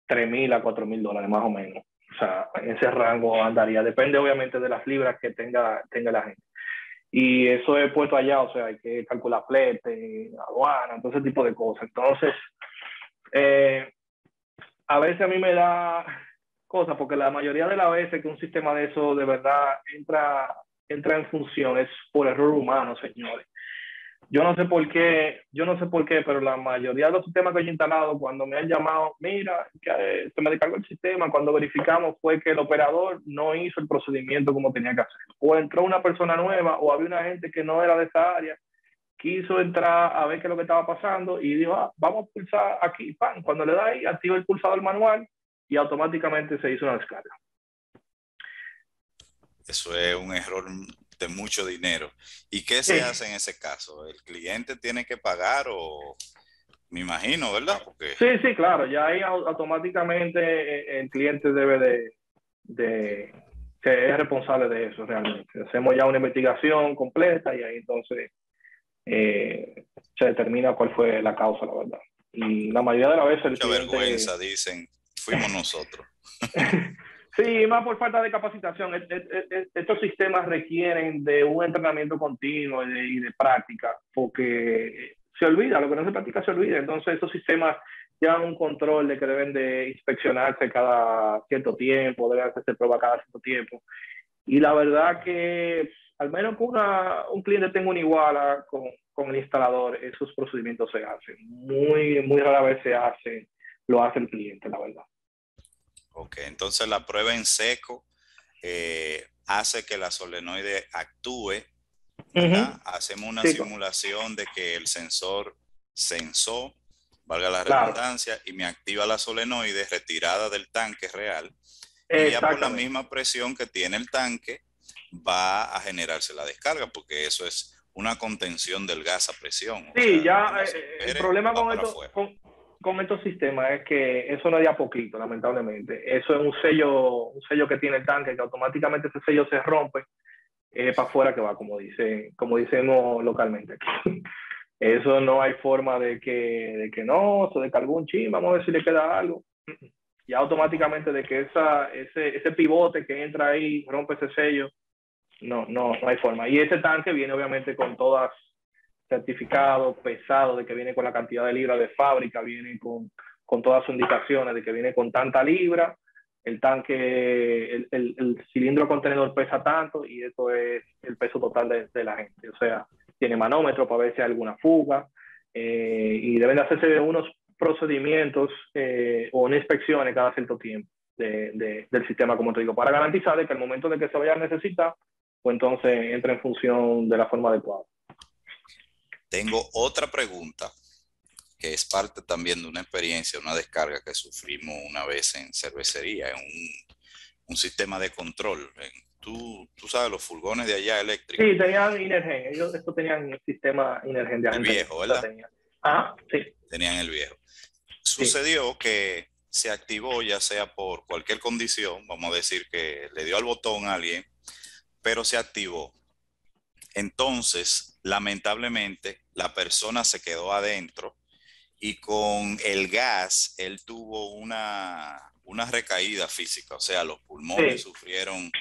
$3,000 a $4,000 más o menos. O sea, en ese rango andaría. Depende obviamente de las libras que tenga la gente. Y eso es puesto allá, o sea, hay que calcular flete, aduana, todo ese tipo de cosas. Entonces, a veces a mí me da cosas, porque la mayoría de las veces que un sistema de eso de verdad entra en función es por error humano, señores. Yo no sé por qué, pero la mayoría de los sistemas que yo he instalado, cuando me han llamado, mira, que se me descargó el sistema, cuando verificamos fue que el operador no hizo el procedimiento como tenía que hacer. O entró una persona nueva, o había una gente que no era de esa área, quiso entrar a ver qué es lo que estaba pasando y dijo, vamos a pulsar aquí, ¡pam! Cuando le da ahí, activa el pulsador manual y automáticamente se hizo una descarga. Eso es un error de mucho dinero. ¿Y qué se hace en ese caso? ¿El cliente tiene que pagar o me imagino, verdad? Porque... Sí, claro, ya ahí automáticamente el cliente debe de que es responsable de eso realmente. Hacemos ya una investigación completa y ahí entonces se determina cuál fue la causa, la verdad. Y la mayoría de las veces el cliente... vergüenza, dicen, fuimos nosotros. Sí, más por falta de capacitación. Estos sistemas requieren de un entrenamiento continuo y de práctica, porque se olvida, lo que no se practica se olvida. Entonces, estos sistemas llevan un control de que deben de inspeccionarse cada cierto tiempo, deben hacerse pruebas cada cierto tiempo. Y la verdad que, al menos que un cliente tenga una iguala con el instalador, esos procedimientos se hacen. Muy, muy rara vez lo hace el cliente, la verdad. Ok, entonces la prueba en seco hace que la solenoide actúe, ¿verdad? Hacemos una simulación de que el sensor sensó, valga la redundancia, y me activa la solenoide retirada del tanque real, y ya por la Exactamente. misma presión que tiene el tanque va a generarse la descarga, porque eso es una contención del gas a presión. O Sí, sea, ya cuando se el libere, problema va con para esto, afuera. con estos sistemas es que eso no es de a poquito, lamentablemente. Eso es un sello que tiene el tanque, que automáticamente ese sello se rompe para afuera que va, como decimos localmente. Eso no hay forma de que no, se descargó un chin, vamos a ver si le queda algo. Ya automáticamente de que ese pivote que entra ahí rompe ese sello, no hay forma. Y ese tanque viene obviamente con todas certificado, pesado, de que viene con la cantidad de libras de fábrica, viene con todas sus indicaciones de que viene con tanta libra, el tanque, el cilindro contenedor pesa tanto y eso es el peso total de la gente. O sea, tiene manómetro para ver si hay alguna fuga y deben de hacerse unos procedimientos o unas inspecciones cada cierto tiempo del sistema, como te digo, para garantizar de que al momento de que se vaya a necesitar, pues entonces entra en función de la forma adecuada. Tengo otra pregunta que es parte también de una experiencia, una descarga que sufrimos una vez en cervecería, en un sistema de control. Tú sabes, los furgones de allá eléctricos, Sí, tenían Inergen, ellos esto tenían el sistema Inergen de el agente libre, viejo, o sea, ¿verdad? tenían. Ah, sí, Tenían el viejo. sí. Sucedió que se activó, ya sea por cualquier condición, vamos a decir que le dio al botón a alguien, pero se activó. Entonces, lamentablemente, la persona se quedó adentro y con el gas, él tuvo una recaída física, o sea, los pulmones Sí. sufrieron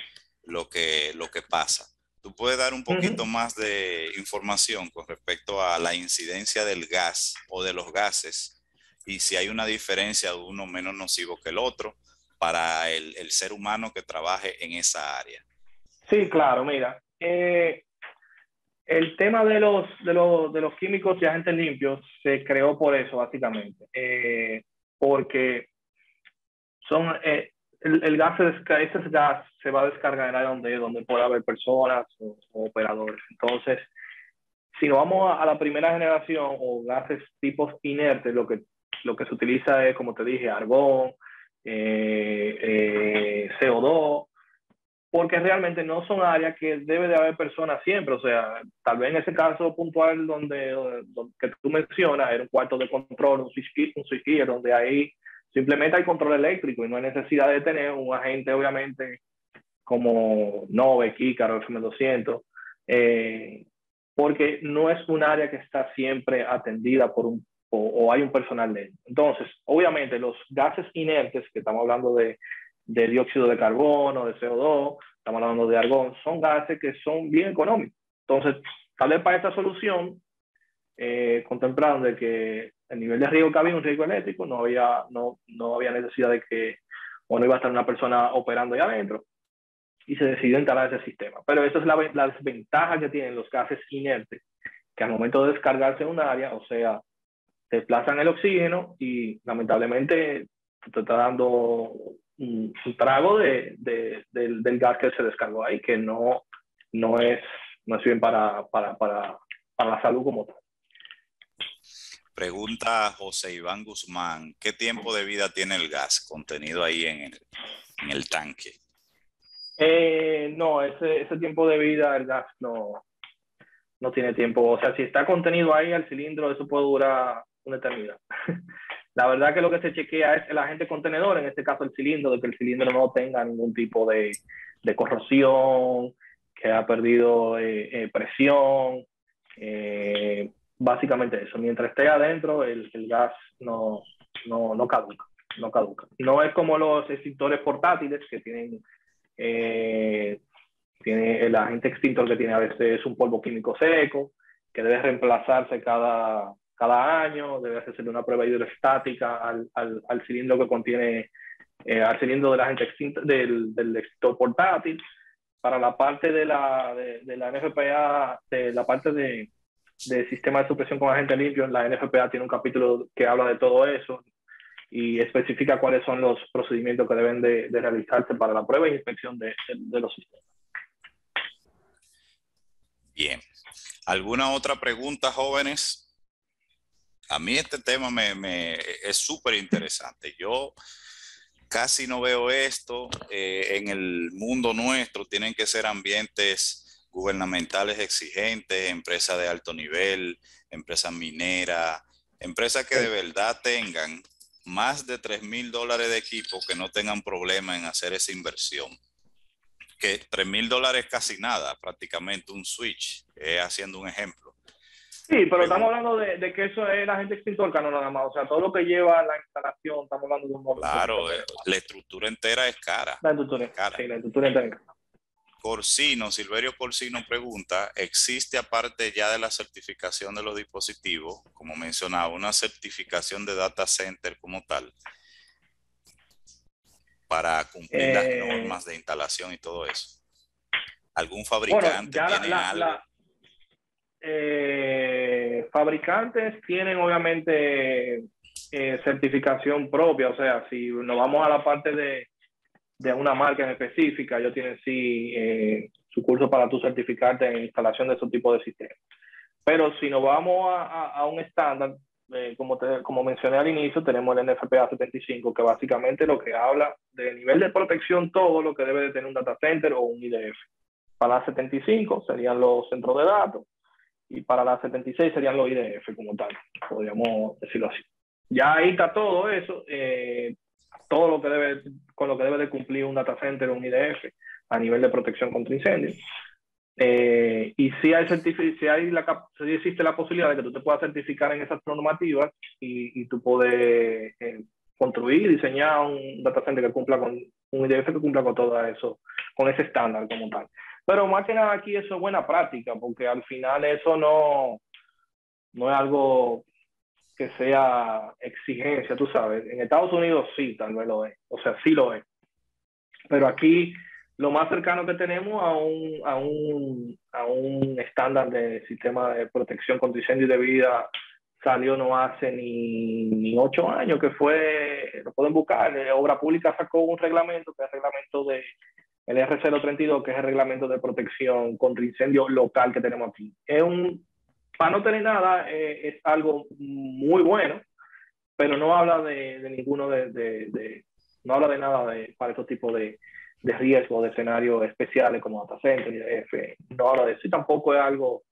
lo que pasa. ¿Tú puedes dar un poquito Ujú. más de información con respecto a la incidencia del gas o de los gases y si hay una diferencia de uno menos nocivo que el otro para el ser humano que trabaje en esa área? Sí, claro, mira. El tema de los químicos y agentes limpios se creó por eso, básicamente. Porque son, el gas, ese gas se va a descargar en área donde pueda haber personas o operadores. Entonces, si nos vamos a la primera generación o gases tipos inertes, lo que se utiliza es, como te dije, argón, CO2, porque realmente no son áreas que debe de haber personas siempre. O sea, tal vez en ese caso puntual donde que tú mencionas, era un cuarto de control, un switchgear, donde ahí simplemente hay control eléctrico y no hay necesidad de tener un agente, obviamente, como Nove, Kícaro, FM200, porque no es un área que está siempre atendida por o hay un personal de él. Entonces, obviamente, los gases inertes, que estamos hablando de dióxido de carbono, de CO2, estamos hablando de argón, son gases que son bien económicos. Entonces, tal vez para esta solución, contemplaron de que el nivel de riesgo que había, un riesgo eléctrico, no había necesidad de que, o no iba a estar una persona operando ahí adentro, y se decidió instalar ese sistema. Pero esa es la desventaja que tienen los gases inertes, que al momento de descargarse en un área, o sea, desplazan el oxígeno y lamentablemente te está dando un trago del gas que se descargó ahí, que no, es, no es bien para la salud como tal. Pregunta José Iván Guzmán, ¿qué tiempo de vida tiene el gas contenido ahí en el tanque? No, ese tiempo de vida el gas no tiene tiempo. O sea, si está contenido ahí al cilindro, eso puede durar una eternidad. La verdad que lo que se chequea es el agente contenedor, en este caso el cilindro, de que el cilindro no tenga ningún tipo de corrosión, que ha perdido presión. Básicamente eso. Mientras esté adentro, el gas no caduca. No caduca. No es como los extintores portátiles que eh, tiene el agente extintor que tiene a veces un polvo químico seco, que debe reemplazarse cada año, debe hacerse una prueba hidrostática al cilindro que contiene, al cilindro del agente extintor, del extintor portátil. Para la parte de la NFPA, de la parte de sistema de supresión con agente limpio, la NFPA tiene un capítulo que habla de todo eso y especifica cuáles son los procedimientos que deben de realizarse para la prueba e inspección de los sistemas. Bien. ¿Alguna otra pregunta, jóvenes? A mí este tema es súper interesante. Yo casi no veo esto. En el mundo nuestro tienen que ser ambientes gubernamentales exigentes, empresas de alto nivel, empresas mineras, empresas que de verdad tengan más de $3,000 de equipo, que no tengan problema en hacer esa inversión. Que $3,000 casi nada, prácticamente un switch, haciendo un ejemplo. Sí, pero estamos hablando de que eso es la gente extintor, no nada más. O sea, todo lo que lleva a la instalación, estamos hablando de un montón. Claro, la estructura entera es cara. La estructura, cara. Sí, la estructura entera es cara. Corsino, Silverio Corsino pregunta, ¿existe aparte ya de la certificación de los dispositivos, como mencionaba, una certificación de data center como tal, para cumplir las normas de instalación y todo eso? ¿Algún fabricante tiene algo? Fabricantes tienen obviamente certificación propia, o sea, si nos vamos a la parte de una marca en específica, ellos tienen sí su curso para tú certificarte en instalación de esos tipos de sistemas. Pero si nos vamos a un estándar, como mencioné al inicio, tenemos el NFPA 75, que básicamente lo que habla del nivel de protección, todo lo que debe de tener un data center o un IDF. Para la 75 serían los centros de datos, y para la 76 serían los IDF como tal, podríamos decirlo así. Ya ahí está todo eso, todo lo que con lo que debe de cumplir un data center o un IDF a nivel de protección contra incendios. Y si existe la posibilidad de que tú te puedas certificar en esas normativas y tú puedes construir y diseñar un data center que cumpla con un IDF que cumpla con todo eso, con ese estándar como tal. Pero más que nada aquí eso es buena práctica, porque al final eso no es algo que sea exigencia, tú sabes. En Estados Unidos sí, tal vez lo es, o sea, sí lo es. Pero aquí lo más cercano que tenemos a un estándar de sistema de protección contra incendios de vida salió no hace ni 8 años, que fue, lo pueden buscar, Obra Pública sacó un reglamento, que es el reglamento de el R032, que es el reglamento de protección contra incendio local que tenemos aquí. Para no tener nada, es algo muy bueno, pero no habla de ninguno no habla de nada para estos tipos de riesgos, de escenarios especiales como data center, IDF, no habla de eso, y tampoco es algo,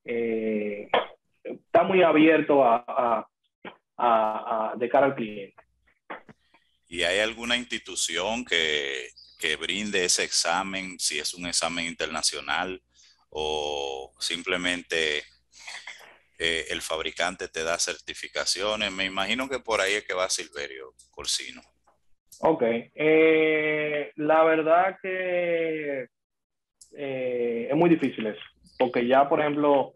está muy abierto de cara al cliente. ¿Y hay alguna institución que brinde ese examen, si es un examen internacional o simplemente el fabricante te da certificaciones? Me imagino que por ahí es que va Silverio Corsino. Ok, la verdad que es muy difícil eso, porque ya, por ejemplo,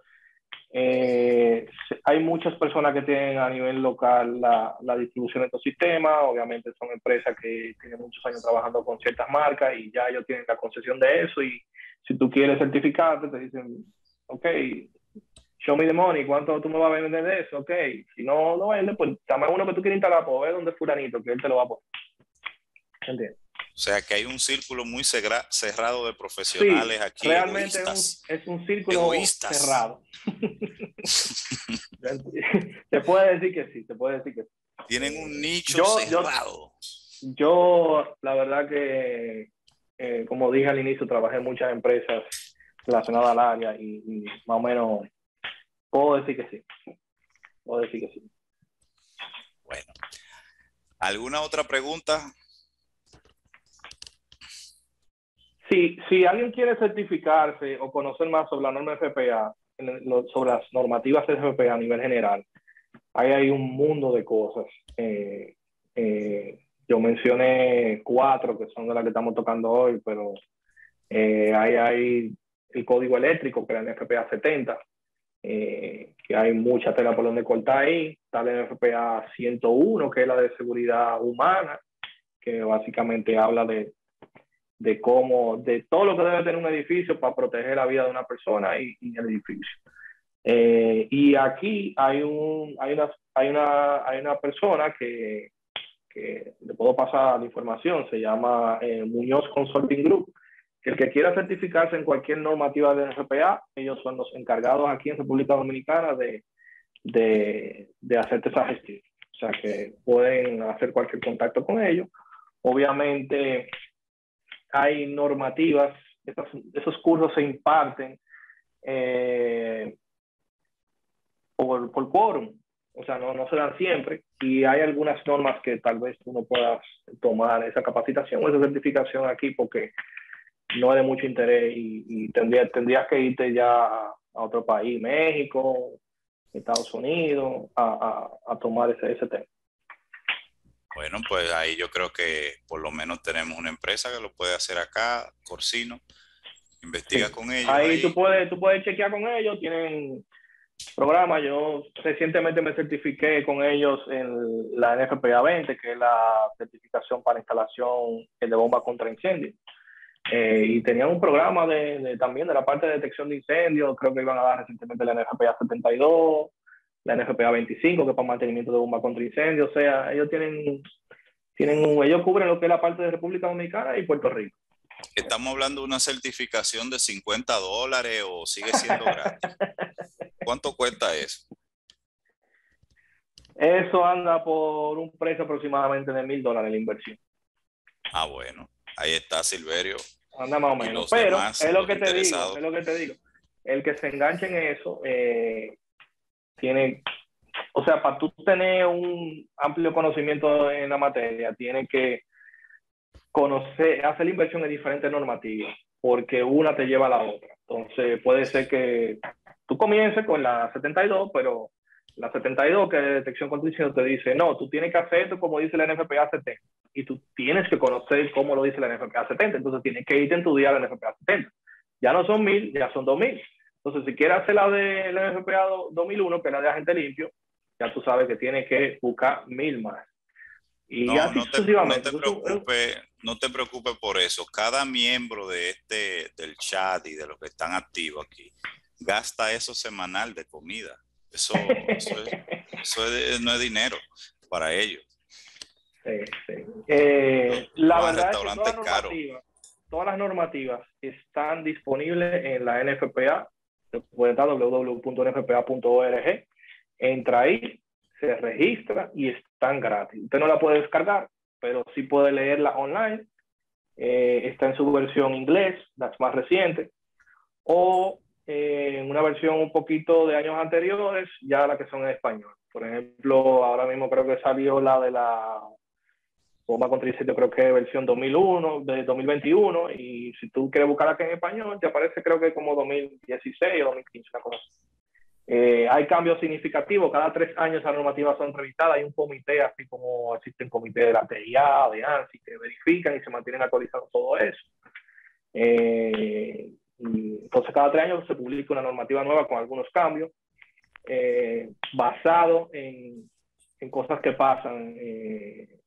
hay muchas personas que tienen a nivel local la distribución de estos sistemas. Obviamente son empresas que tienen muchos años trabajando con ciertas marcas y ya ellos tienen la concesión de eso, y si tú quieres certificarte te dicen, ok, show me the money, ¿cuánto tú me vas a vender de eso? Ok, si no lo vendes, pues dame uno que tú quieres instalar, pues ve donde es fulanito, que él te lo va a poner. ¿Entiendes? O sea que hay un círculo muy cerrado de profesionales, sí, aquí, realmente es un círculo egoístas. Cerrado. Te puede decir que sí, Tienen un nicho cerrado. Yo, la verdad que, como dije al inicio, trabajé en muchas empresas relacionadas al área y más o menos puedo decir que sí. Bueno, ¿alguna otra pregunta? Si alguien quiere certificarse o conocer más sobre la norma FPA, sobre las normativas FPA a nivel general, hay un mundo de cosas. Yo mencioné 4 que son de las que estamos tocando hoy, pero hay el código eléctrico, que es el FPA 70, que hay mucha tela por donde cortar ahí. Está el FPA 101, que es la de seguridad humana, que básicamente habla de todo lo que debe tener un edificio para proteger la vida de una persona y el edificio. Y aquí hay una persona que le puedo pasar la información, se llama Muñoz Consulting Group, que el que quiera certificarse en cualquier normativa de FPA, ellos son los encargados aquí en República Dominicana de hacerte esa gestión. O sea que pueden hacer cualquier contacto con ellos Obviamente hay normativas, esos cursos se imparten por quórum, o sea, no se dan siempre, y hay algunas normas que tal vez tú no puedas tomar esa capacitación o esa certificación aquí porque no es de mucho interés y tendrías que irte ya a otro país, México, Estados Unidos, a tomar ese tema. Bueno, pues ahí yo creo que por lo menos tenemos una empresa que lo puede hacer acá, Corsino. Investiga Sí. con ellos Ahí ahí. tú puedes chequear con ellos, tienen programa. Yo recientemente me certifiqué con ellos en la NFPA 20, que es la certificación para instalación de bomba contra incendios. Y tenían un programa también de la parte de detección de incendios. Creo que iban a dar recientemente la NFPA 72, la NFPA 25, que es para mantenimiento de bomba contra incendios. O sea, ellos ellos cubren lo que es la parte de República Dominicana y Puerto Rico. ¿Estamos hablando de una certificación de $50 o sigue siendo gratis? ¿Cuánto cuesta eso? Eso anda por un precio aproximadamente de $1,000 la inversión. Ah, bueno, ahí está Silverio. Anda más o Y menos. los Pero demás, es lo los que te digo, interesados. es lo que te digo. El que se enganche en eso tiene, o sea, para tú tener un amplio conocimiento en la materia, tiene que hacer la inversión en diferentes normativas, porque una te lleva a la otra. Entonces, puede ser que tú comiences con la 72, pero la 72, que es de detección contra incendios, te dice, no, tú tienes que hacer esto como dice la NFPA 70, y tú tienes que conocer cómo lo dice la NFPA 70, entonces tienes que irte a estudiar la NFPA 70. Ya no son 1,000, ya son 2,000. Entonces, si quieres hacer la de la NFPA 2001, que es la de agente limpio, ya tú sabes que tienes que buscar 1,000 más. Y No, así sucesivamente. no te preocupes por eso. Cada miembro de del chat y de los que están activos aquí, gasta eso semanal de comida. No es dinero para ellos. Sí, sí. Ellos La van a verdad es que restaurantes caros. todas las normativas están disponibles en la NFPA. Se puede entrar a www.nfpa.org. Entra ahí, se registra y están gratis. Usted no la puede descargar, pero sí puede leerla online. Está en su versión inglés, las más recientes, o en una versión un poquito de años anteriores, ya la que son en español. Por ejemplo, ahora mismo creo que salió la de la bomba contra incendio, creo que es versión 2001, de 2021, y si tú quieres buscar aquí en español, te aparece creo que como 2016 o 2015, una cosa así. Hay cambios significativos, cada 3 años las normativas son revisadas, hay un comité, así como existen comités de la TIA, de ANSI, que verifican y se mantienen actualizados todo eso. Entonces cada 3 años se publica una normativa nueva con algunos cambios, basado en cosas que pasan en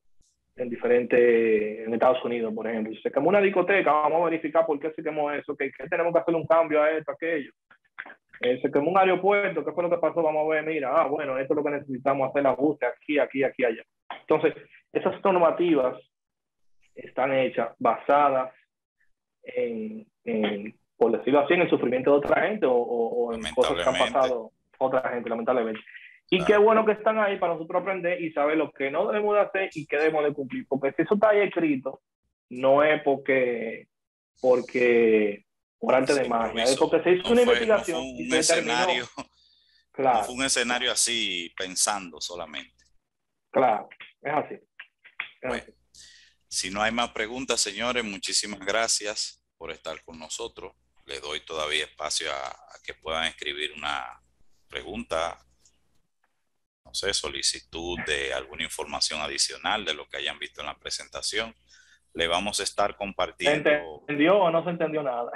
Estados Unidos, por ejemplo. Si se quemó una discoteca, vamos a verificar por qué se quemó eso, ¿qué tenemos que hacer un cambio a esto, aquello? Se quemó un aeropuerto, ¿qué fue lo que pasó? Vamos a ver, mira, bueno, esto es lo que necesitamos hacer, ajuste aquí, allá. Entonces, esas normativas están hechas basadas por decirlo así, en el sufrimiento de otra gente o en cosas que han pasado otra gente, lamentablemente. Y qué bueno que están ahí para nosotros aprender y saber lo que no debemos de hacer y qué debemos de cumplir. Porque si eso está ahí escrito, no es por arte de magia, es porque se hizo una investigación y se determinó. Claro, no fue un escenario así pensando solamente. Claro, es así. Bueno, si no hay más preguntas, señores, muchísimas gracias por estar con nosotros. Les doy todavía espacio a que puedan escribir una pregunta, no sé, solicitud de alguna información adicional de lo que hayan visto en la presentación. Le vamos a estar compartiendo. ¿Se entendió o no se entendió nada?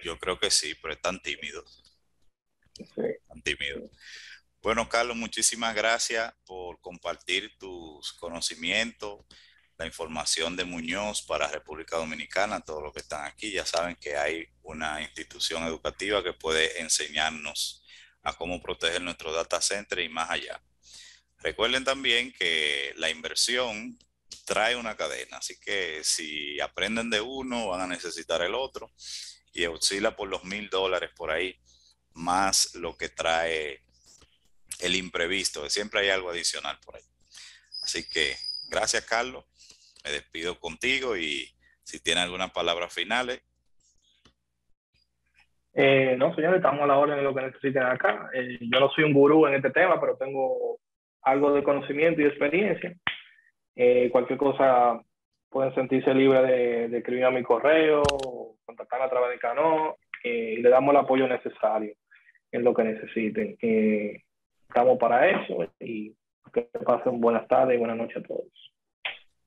Yo creo que sí, pero están tímidos. Sí. Están tímidos. Bueno, Carlos, muchísimas gracias por compartir tus conocimientos, la información de Muñoz para República Dominicana, todos los que están aquí. Ya saben que hay una institución educativa que puede enseñarnos a cómo proteger nuestro data center y más allá. Recuerden también que la inversión trae una cadena, así que si aprenden de uno, van a necesitar el otro y oscila por los $1,000 por ahí, más lo que trae el imprevisto, siempre hay algo adicional por ahí. Así que Gracias, Carlos. Me despido contigo y si tiene algunas palabras finales. No, señores, estamos a la orden de lo que necesiten acá. Yo no soy un gurú en este tema, pero tengo algo de conocimiento y experiencia. Cualquier cosa pueden sentirse libres de escribir a mi correo, contactarme a través de Cano, y le damos el apoyo necesario en lo que necesiten. Estamos para eso y que pasen buenas tardes y buenas noches a todos.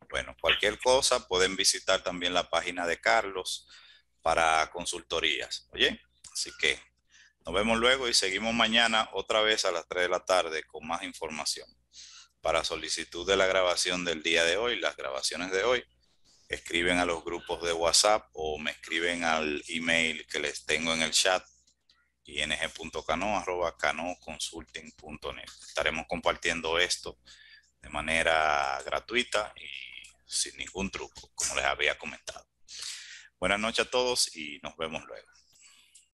Bueno, cualquier cosa pueden visitar también la página de Carlos para consultorías. Oye, así que nos vemos luego y seguimos mañana otra vez a las 3 de la tarde con más información. Para solicitud de la grabación del día de hoy, las grabaciones de hoy, escriben a los grupos de WhatsApp o me escriben al email que les tengo en el chat, ing.cano@canoconsulting.net. Estaremos compartiendo esto de manera gratuita y sin ningún truco, como les había comentado. Buenas noches a todos y nos vemos luego.